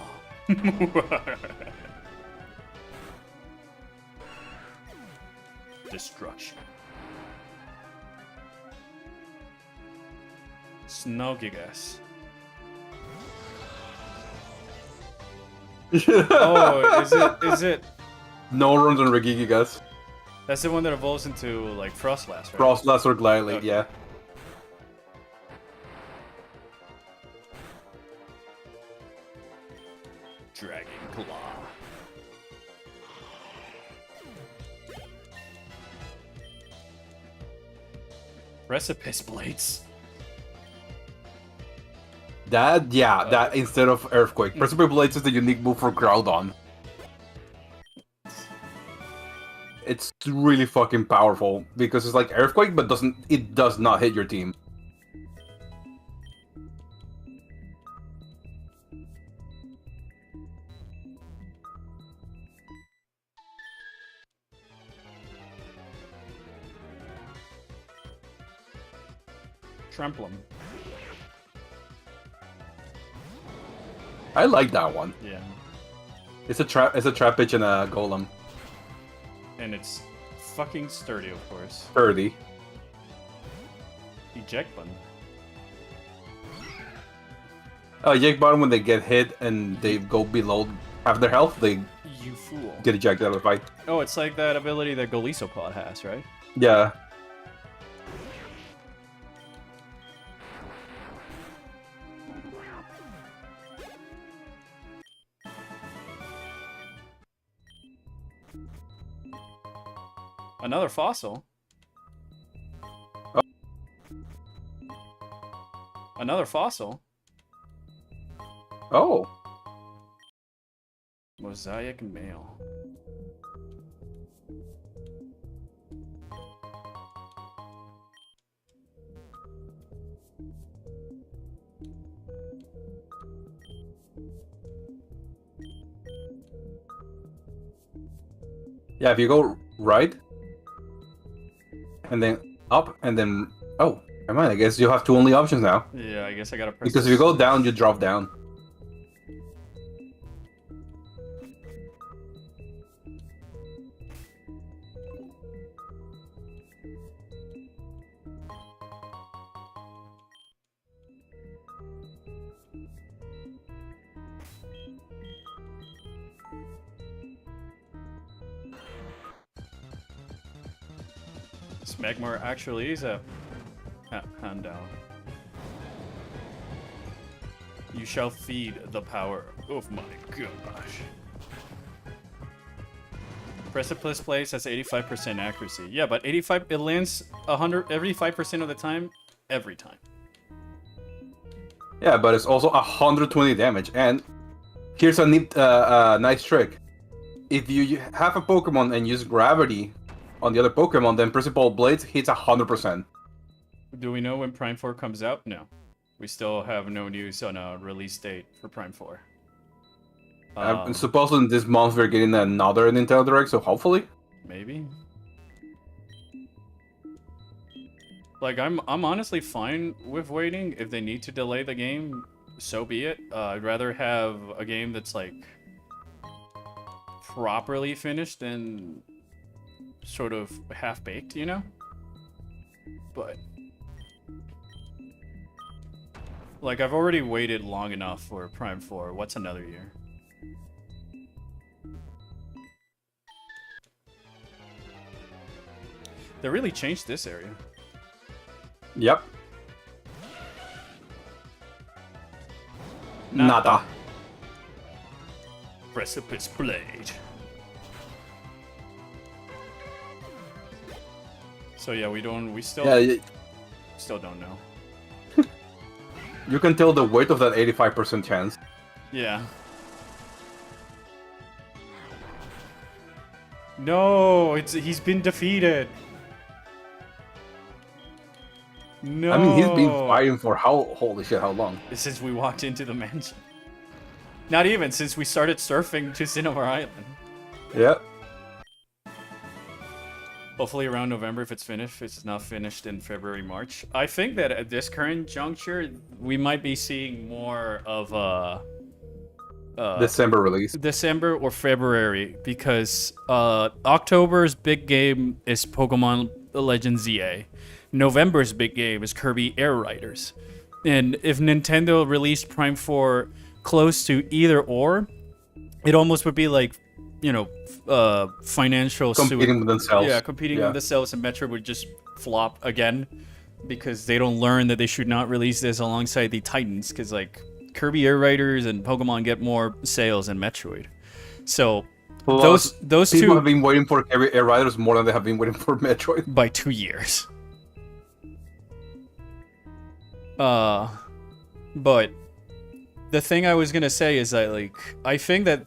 Destruction. Snowgigas. Oh, is it? No runs on Regigigas. That's the one that evolves into like Frostlass, right? Frostlass or Glyolate, Okay. yeah. Dragon Claw. Precipice Blades. That instead of Earthquake. Precipice Blades is the unique move for Groudon. It's really fucking powerful because it's like Earthquake, but it does not hit your team. Tremplum. I like that one. Yeah. It's a Trapinch and a Golem. And it's fucking sturdy, of course. 30. Eject button. Eject button when they get hit and they go below half their health, they You fool. get ejected out of the fight. Oh, it's like that ability that Golisopod has, right? Yeah. Another fossil. Oh. Another fossil. Oh. Mosaic male. Yeah, if you go right, and then up, and then... Oh, never mind, I guess you have two only options now. Yeah, I guess I gotta press Because if you go down, you drop down. Magmar actually is a hand down. You shall feed the power of my gosh. Precipice Place has 85% accuracy. Yeah, but 85 it lands 100 of the time, every time. Yeah, but it's also 120 damage. And here's a neat, nice trick. if you have a Pokemon and use Gravity on the other Pokemon, then Principal Blades hits 100%. Do we know when Prime 4 comes out? No. We still have no news on a release date for Prime 4. Supposedly this month we're getting another Nintendo Direct, so hopefully. Maybe. Like, I'm honestly fine with waiting. If they need to delay the game, so be it. I'd rather have a game that's, like, properly finished than sort of half-baked, you know? But... like, I've already waited long enough for Prime 4. What's another year? They really changed this area. Yep. Nada. Precipice Blade. So yeah, we still don't know. You can tell the weight of that 85% chance. Yeah. No, he's been defeated. No. I mean, he's been fighting for holy shit, how long? Since we walked into the mansion. Not even, since we started surfing to Cinnabar Island. Yeah. Hopefully around November if it's finished. If it's not finished in February, March. I think that at this current juncture, we might be seeing more of December release. December or February, because October's big game is Pokemon Legends ZA. November's big game is Kirby Air Riders. And if Nintendo released Prime 4 close to either or, it almost would be like, you know, financial competing with themselves. Yeah, competing with themselves, and Metro would just flop again because they don't learn that they should not release this alongside the Titans, because like Kirby Air Riders and Pokemon get more sales than Metroid. So those people two have been waiting for Kirby Air Riders more than they have been waiting for Metroid by 2 years. But the thing I was gonna say is that, like, I think that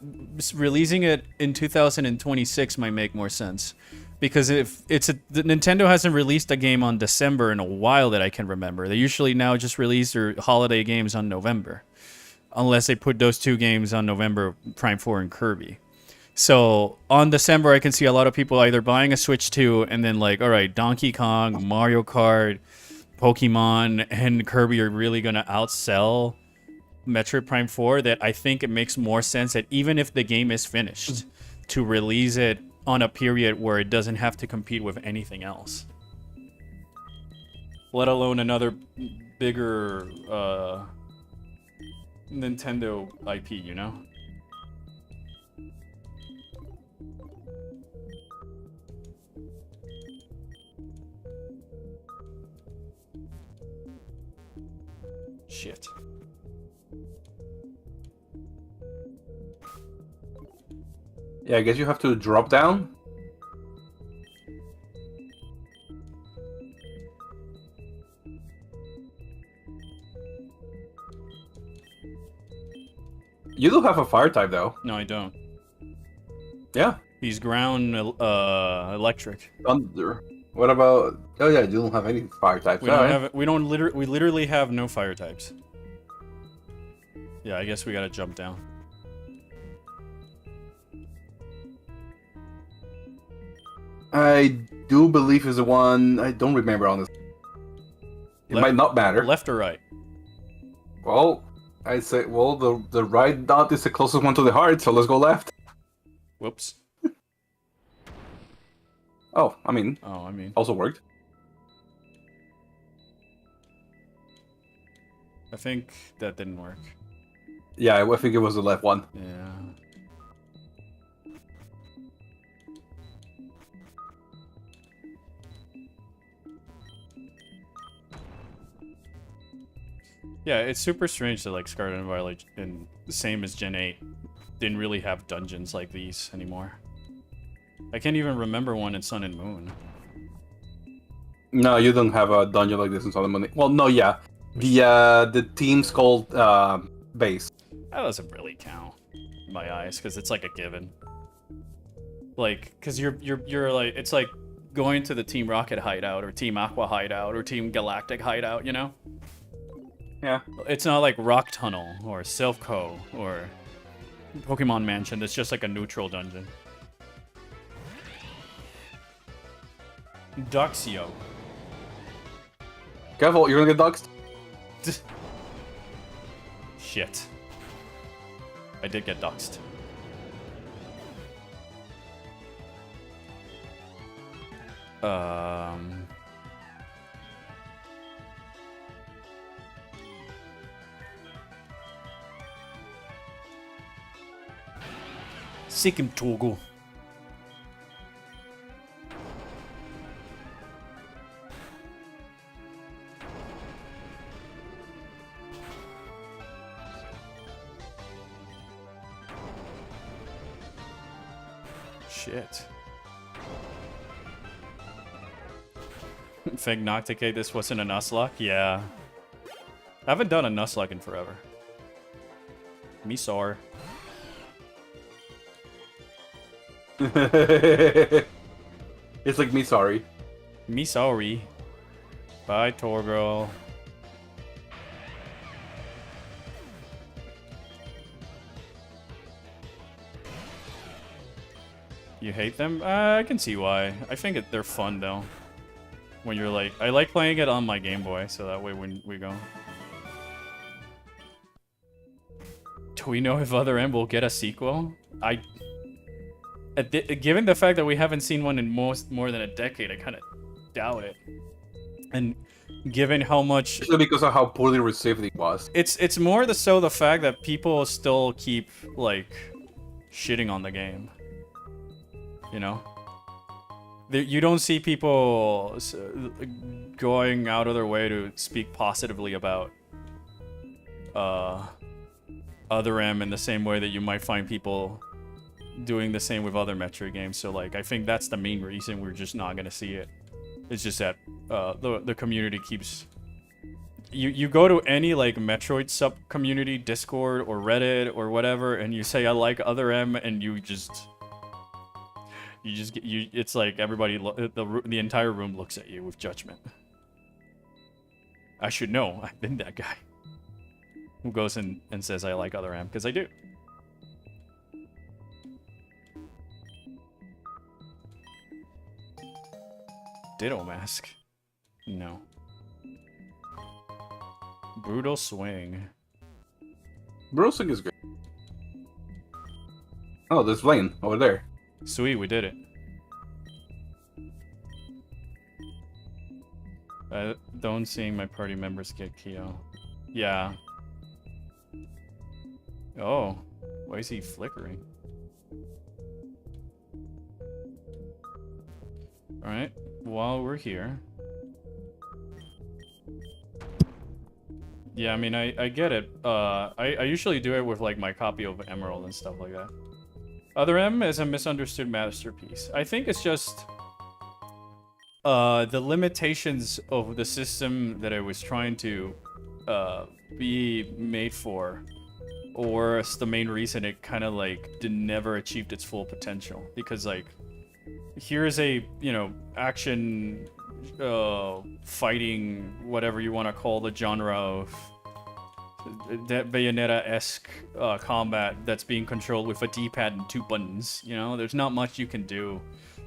releasing it in 2026 might make more sense, because if Nintendo hasn't released a game on December in a while that I can remember. They usually now just release their holiday games on November, unless they put those two games on November, Prime 4 and Kirby. So on December, I can see a lot of people either buying a Switch 2 and then like, all right, Donkey Kong, Mario Kart, Pokemon, and Kirby are really gonna outsell Metroid Prime 4, that I think it makes more sense that even if the game is finished, to release it on a period where it doesn't have to compete with anything else. Let alone another bigger Nintendo IP, you know? Shit. Yeah, I guess you have to drop down. You do have a fire type, though. No, I don't. Yeah. He's ground electric. Thunder. What about? Oh yeah, you don't have any fire types. We don't have. We literally have no fire types. Yeah, I guess we gotta jump down. I do believe is the one. I don't remember honestly. It might not matter. Left or right? Well, I say, well, the right dot is the closest one to the heart, so let's go left. Whoops. Oh, I mean, also worked. I think that didn't work. Yeah, I think it was the left one. Yeah. Yeah, it's super strange that like Scarlet and Violet, and the same as Gen 8, didn't really have dungeons like these anymore. I can't even remember one in Sun and Moon. No, you don't have a dungeon like this in Sun and Moon. Well, no, yeah. The team's called Base. That doesn't really count in my eyes, because it's like a given. Like, cause you're like, it's like going to the Team Rocket hideout or Team Aqua hideout or Team Galactic hideout, you know? Yeah. It's not like Rock Tunnel or Silph or Pokemon Mansion. It's just like a neutral dungeon. Duxio. Careful, you're gonna get doxed. Shit. I did get doxed. Sikkim Togo. Shit. Fake Nocticate, this wasn't a Nuzlocke? Yeah. I haven't done a Nuzlocke in forever. Me sorry. It's like me sorry. Me sorry. Bye, Torgirl. You hate them? I can see why. I think they're fun though. When you're like, I like playing it on my Game Boy, so that way when we go. Do we know if Other M will get a sequel? Given the fact that we haven't seen one in more than a decade, I kind of doubt it. And given how much, especially because of how poorly received it was, it's more the fact that people still keep like shitting on the game. You know, you don't see people going out of their way to speak positively about Other M in the same way that you might find people doing the same with other Metroid games. So like, I think that's the main reason we're just not gonna see it. It's just that the community keeps. You go to any like Metroid sub community, Discord or Reddit or whatever, and you say I like Other M, and you just get it's like everybody the entire room looks at you with judgment. I should know. I've been that guy who goes and says I like Other M, because I do. Ditto Mask. No. Brutal Swing. Brutal Swing is good. Oh, there's Blaine over there. Sweet, we did it. Don't seeing my party members get Kyo. Yeah. Oh, why is he flickering? Alright, while we're here. Yeah, I mean, I get it. I usually do it with like my copy of Emerald and stuff like that. Other M is a misunderstood masterpiece. I think it's just the limitations of the system that I was trying to be made for, or it's the main reason it kind of like never achieved its full potential. Because like, here's a, you know, action fighting, whatever you want to call the genre of that Bayonetta-esque combat that's being controlled with a D-pad and 2 buttons. You know, there's not much you can do.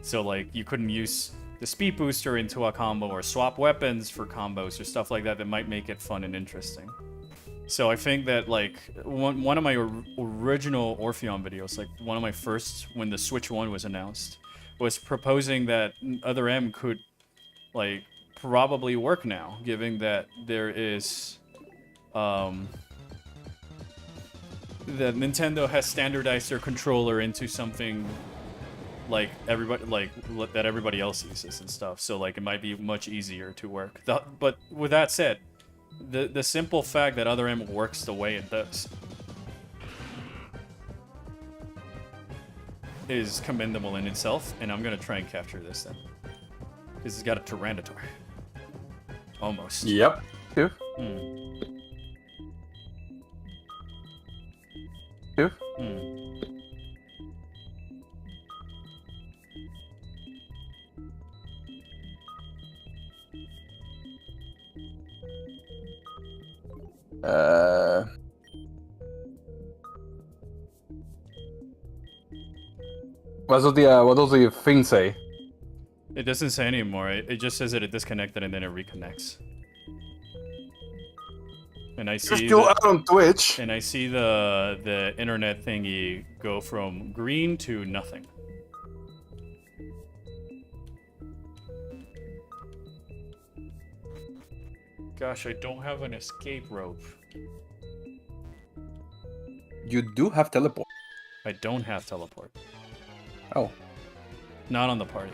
So like, you couldn't use the speed booster into a combo or swap weapons for combos or stuff like that that might make it fun and interesting. So I think that like one of my original Orpheon videos, like one of my first when the Switch 1 was announced, was proposing that Other M could like probably work now, given that there is that Nintendo has standardized their controller into something like that everybody else uses and stuff. So like it might be much easier to work. But with that said, the simple fact that Other M works the way it does is commendable in itself, and I'm gonna try and capture this then. Because it's got a Tyranitar. Almost. Yep. Two. What does the thing say? It doesn't say anymore. It just says that it disconnected and then it reconnects. And I see You're still out on Twitch. And I see the internet thingy go from green to nothing. Gosh, I don't have an escape rope. You do have teleport. I don't have teleport. Oh. Not on the party.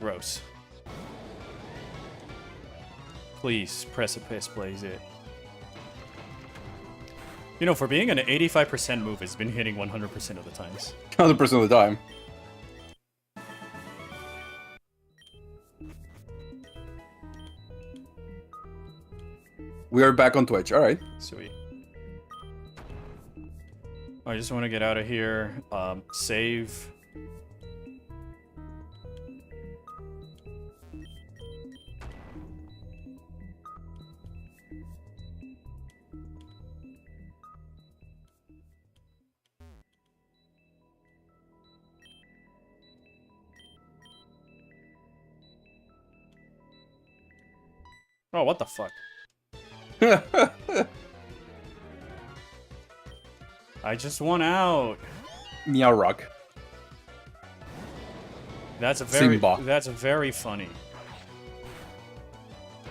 Gross. Please, precipice blaze it. You know, for being an 85% move, it's been hitting 100% of the times. 100% of the time. We are back on Twitch. All right. Sweet. I just want to get out of here. Save. Oh, what the fuck? I just want out. Meow Rock. That's very Simba. That's very funny.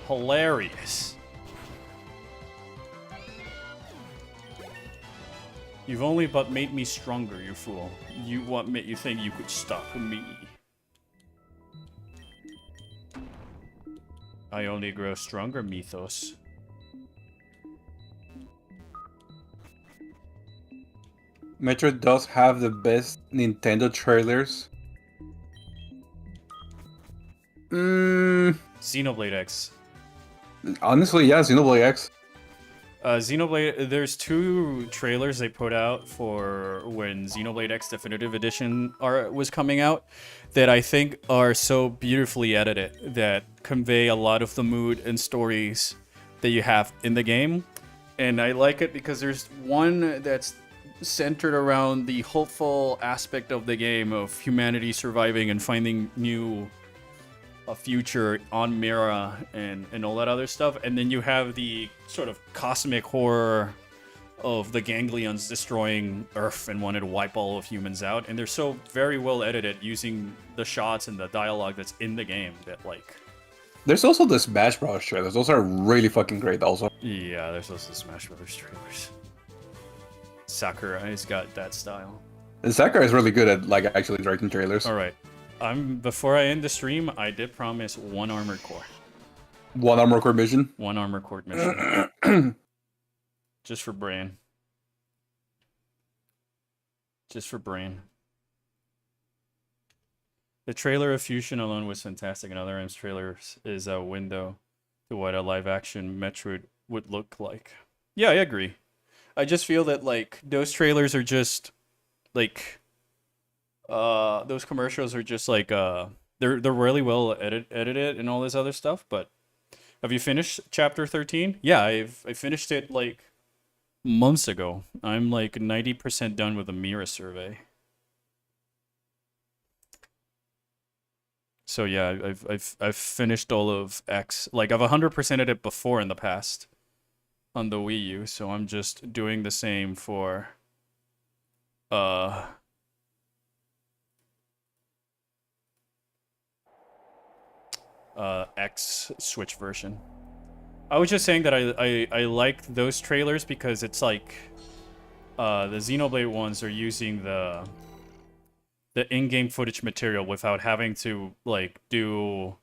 Hilarious. You've only but made me stronger, you fool. What made you think you could stop me? I only grow stronger, Mythos. Metroid does have the best Nintendo trailers. Xenoblade X. Honestly, yeah, Xenoblade X. Xenoblade, there's 2 trailers they put out for when Xenoblade X Definitive Edition was coming out that I think are so beautifully edited that convey a lot of the mood and stories that you have in the game. And I like it because there's one that's centered around the hopeful aspect of the game of humanity surviving and finding a future on Mira and all that other stuff. And then you have the sort of cosmic horror of the ganglions destroying Earth and wanted to wipe all of humans out. And they're so very well edited using the shots and the dialogue that's in the game that like... There's also the Smash Bros. Trailers. Those are really fucking great also. Yeah, there's also Smash Brothers trailers. Sakurai's got that style. And Sakurai is really good at like actually directing trailers. Alright. Before I end the stream, I did promise 1 armored core. 1 armor core mission? 1 armored core mission. Just for Brain. Just for Brain. The trailer of Fusion alone was fantastic, and other M's trailers is a window to what a live-action Metroid would look like. Yeah, I agree. I just feel that, like, those trailers are just, like... those commercials are just like they're really well edited and all this other stuff. But have you finished chapter 13? Yeah, I finished it like months ago. I'm like 90% done with the Mira survey. So yeah, I've finished all of X. Like I've 100%ed it before in the past on the Wii U. So I'm just doing the same for X Switch version. I was just saying that I like those trailers because it's like the Xenoblade ones are using the in-game footage material without having to like do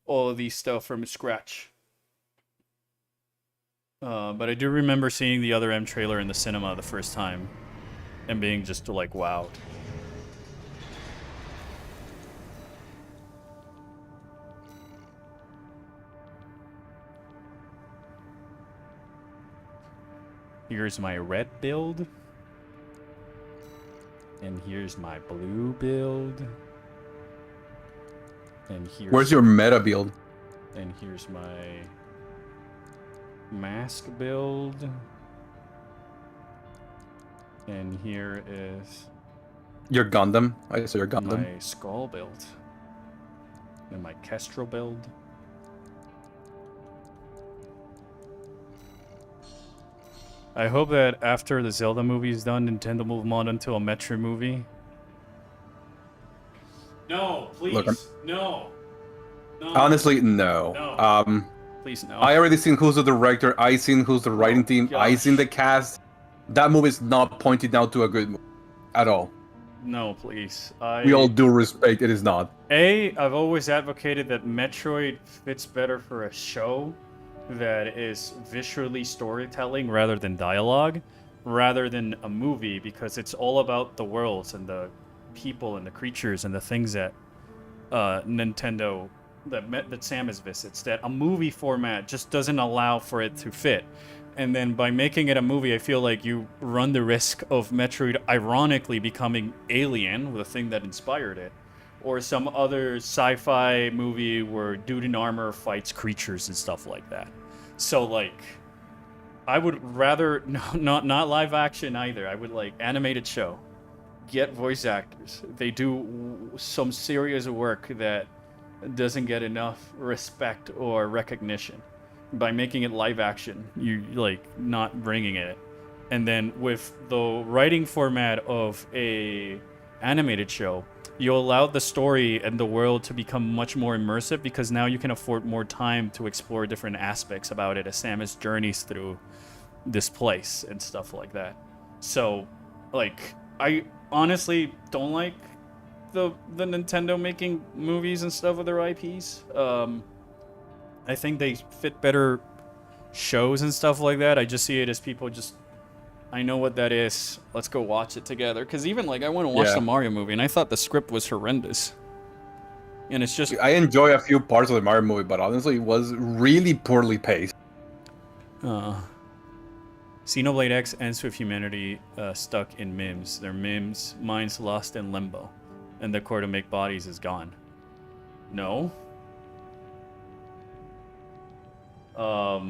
all of these stuff from scratch. But I do remember seeing the other M trailer in the cinema the first time and being just like wowed. Here's my red build. And here's my blue build. And here's... Where's your meta build? And here's my mask build. And here is your Gundam. I saw your Gundam. My skull build. And my Kestrel build. I hope that after the Zelda movie is done, Nintendo move on into a Metroid movie. No, please. Look, no. Honestly, no. No. Please, no. I already seen who's the director. I seen who's the writing team. Gosh. I seen the cast. That movie is not pointed out to a good movie at all. No, please. We all do respect. It is not. I've always advocated that Metroid fits better for a show that is visually storytelling rather than dialogue, rather than a movie, because it's all about the worlds and the people and the creatures and the things that Nintendo, that Samus visits, that a movie format just doesn't allow for it to fit. And then by making it a movie, I feel like you run the risk of Metroid ironically becoming Alien, the thing that inspired it, or some other sci-fi movie where dude in armor fights creatures and stuff like that. So like, I would rather not live action either. I would like animated show. Get voice actors. They do some serious work that doesn't get enough respect or recognition. By making it live action, you like not bringing it. And then with the writing format of a animated show, you allow the story and the world to become much more immersive, because now you can afford more time to explore different aspects about it as Samus journeys through this place and stuff like that. So, like, I honestly don't like the Nintendo making movies and stuff with their IPs. I think they fit better shows and stuff like that. I just see it as people just, I know what that is. Let's go watch it together. Because even like I went to watch the Mario movie and I thought the script was horrendous. And it's just... I enjoy a few parts of the Mario movie, but honestly, it was really poorly paced. Xenoblade X ends with humanity stuck in MIMS. Their MIMS, minds lost in limbo. And the core to make bodies is gone. No. They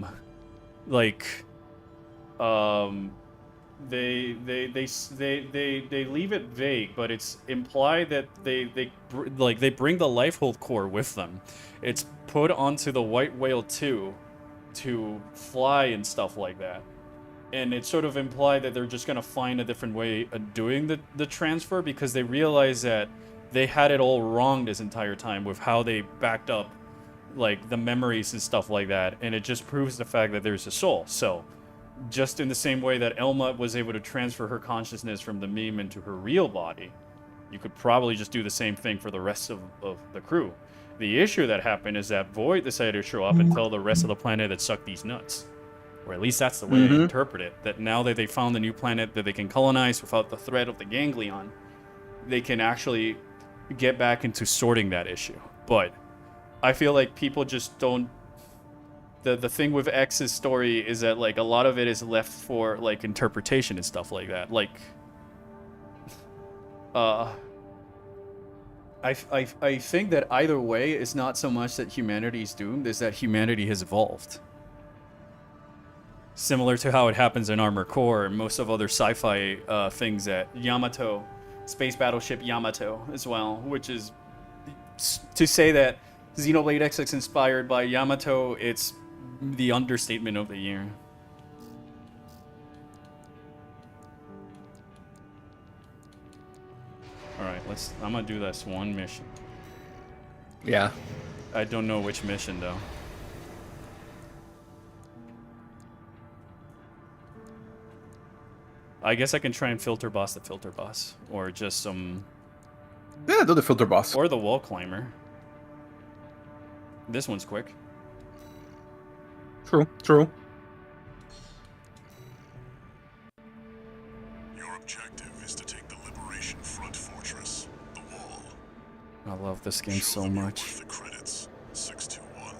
leave it vague, but it's implied that they bring the Lifehold core with them. It's put onto the White Whale 2 to fly and stuff like that. And it's sort of implied that they're just gonna find a different way of doing the transfer, because they realize that they had it all wrong this entire time with how they backed up like the memories and stuff like that, and it just proves the fact that there's a soul. So just in the same way that Elma was able to transfer her consciousness from the meme into her real body, you could probably just do the same thing for the rest of the crew. The issue that happened is that Void decided to show up and tell the rest of the planet that sucked these nuts. Or at least that's the way they interpret it. That now that they found the new planet that they can colonize without the threat of the ganglion, they can actually get back into sorting that issue. But I feel like people just don't... The thing with X's story is that like a lot of it is left for like interpretation and stuff like that. Like, I think that either way is not so much that humanity is doomed, is that humanity has evolved. Similar to how it happens in Armored Core and most of other sci-fi things that Yamato, Space Battleship Yamato as well, which is to say that Xenoblade X is inspired by Yamato, it's the understatement of the year. Alright, I'm gonna do this one mission. Yeah. I don't know which mission though. I guess I can try and filter boss the filter boss. Or just some... Yeah, do the filter boss. Or the wall climber. This one's quick. True, true. Your objective is to take the Liberation Front fortress, the wall. I love this game so much. The credits, 621.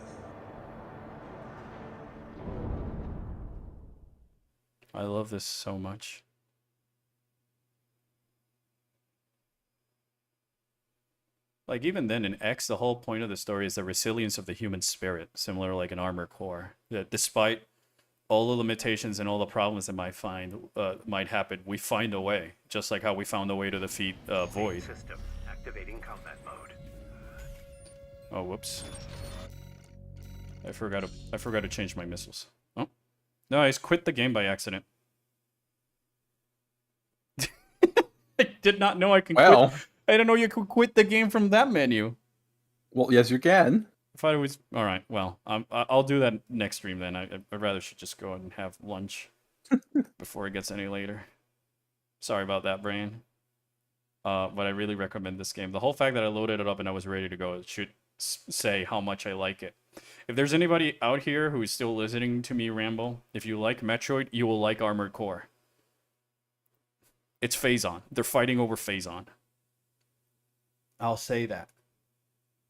I love this so much. Like even then in X, the whole point of the story is the resilience of the human spirit, similar like an Armored Core. That despite all the limitations and all the problems that might happen, we find a way, just like how we found a way to defeat Void. System activating combat mode. Oh, whoops! I forgot to change my missiles. Oh, no, I just quit the game by accident. I did not know I could. Well, quit. I didn't know you could quit the game from that menu. well, yes, you can. I thought it was all right. Well, I'll do that next stream then. I'd rather should just go and have lunch before it gets any later. Sorry about that, brain. But I really recommend this game. The whole fact that I loaded it up and I was ready to go should say how much I like it. If there's anybody out here who is still listening to me ramble, if you like Metroid, you will like Armored Core. It's Phazon. They're fighting over Phazon. I'll say that.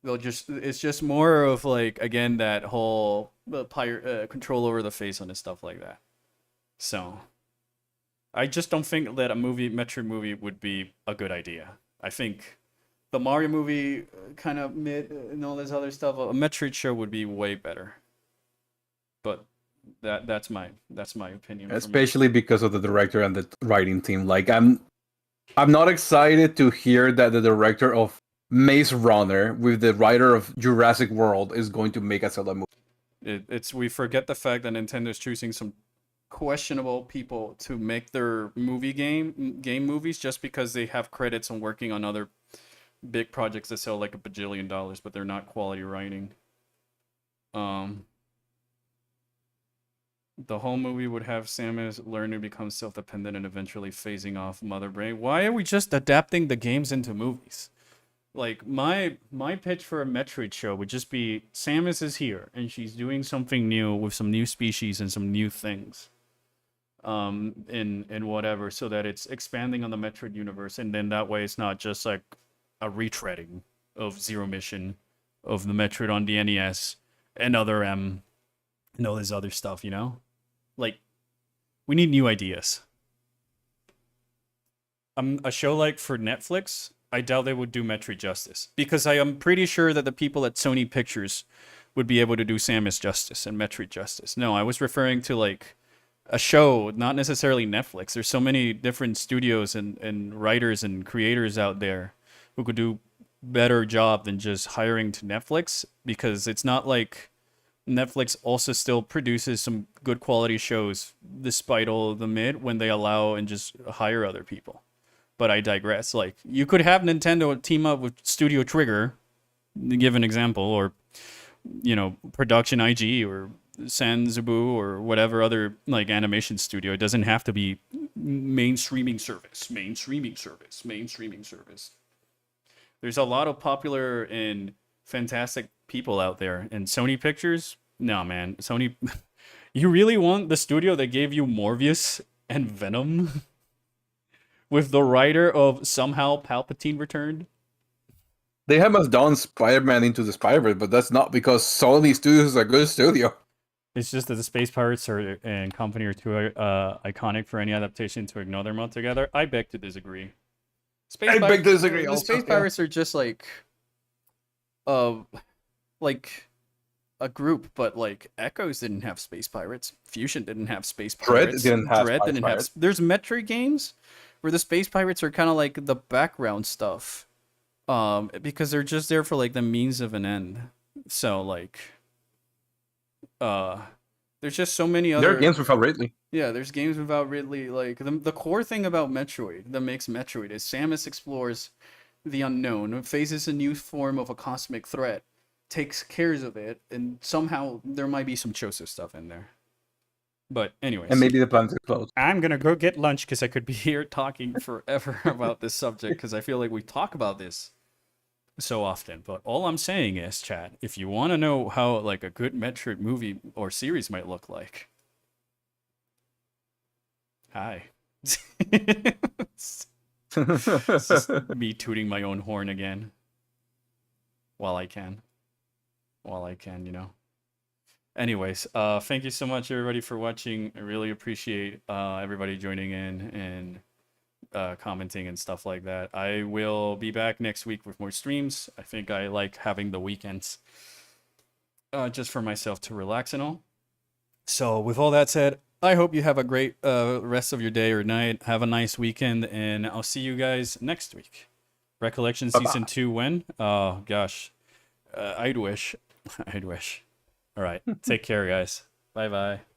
It's just more of like, again, that whole control over the Phazon and stuff like that. So I just don't think that a Metroid movie would be a good idea. I think the Mario movie kind of mid and all this other stuff. A Metroid show would be way better. But that's my opinion. Especially because of the director and the writing team. Like I'm not excited to hear that the director of Maze Runner with the writer of Jurassic World is going to make a Zelda movie. We forget the fact that Nintendo's choosing some questionable people to make their game movies just because they have credits on working on other big projects that sell like $1 bajillion, but they're not quality writing. The whole movie would have Samus learn to become self-dependent and eventually phasing off Mother Brain. Why are we just adapting the games into movies? Like, my pitch for a Metroid show would just be Samus is here, and she's doing something new with some new species and some new things. In whatever, so that it's expanding on the Metroid universe, and then that way it's not just like a retreading of Zero Mission, of the Metroid on the NES, and other and all this other stuff, you know? Like, we need new ideas. A show like for Netflix, I doubt they would do Metroid justice, because I am pretty sure that the people at Sony Pictures would be able to do Samus justice and Metroid justice. No, I was referring to like a show, not necessarily Netflix. There's so many different studios and writers and creators out there who could do better job than just hiring to Netflix, because it's not like Netflix also still produces some good quality shows despite all of the mid when they allow and just hire other people. But I digress. Like, you could have Nintendo team up with Studio Trigger, to give an example, or, you know, Production IG or Sanzubu or whatever other like animation studio. It doesn't have to be main streaming service. There's a lot of popular and fantastic people out there, and Sony Pictures, no man, Sony. You really want the studio that gave you Morbius and Venom with the writer of Somehow Palpatine Returned? They have done Spider-Man Into the Spider-Verse, but that's not because Sony Studios is a good studio. It's just that the Space Pirates and company are too iconic for any adaptation to ignore them altogether. I beg to disagree. I beg to disagree. The Space Pirates are just like a group, but like Echoes didn't have Space Pirates. Fusion didn't have Space Pirates. Dread didn't have. There's Metroid games where the Space Pirates are kind of like the background stuff, because they're just there for like the means of an end. So like, there's just so many other. There are games without Ridley. Yeah, there's games without Ridley. Like the core thing about Metroid that makes Metroid is Samus explores the unknown, faces a new form of a cosmic threat, takes cares of it, and somehow there might be some Joseph stuff in there. But anyways, and maybe the planet explodes. I'm gonna go get lunch because I could be here talking forever about this subject, because I feel like we talk about this so often. But all I'm saying is, chat, if you want to know how like a good Metroid movie or series might look like, hi. It's just me tooting my own horn again. While I can, you know. Anyways, thank you so much everybody for watching. I really appreciate everybody joining in and commenting and stuff like that. I will be back next week with more streams. I think I like having the weekends just for myself to relax and all. So with all that said, I hope you have a great rest of your day or night. Have a nice weekend, and I'll see you guys next week. Recollection Season 2 when? Oh, gosh. I'd wish. I'd wish. All right. Take care, guys. Bye-bye.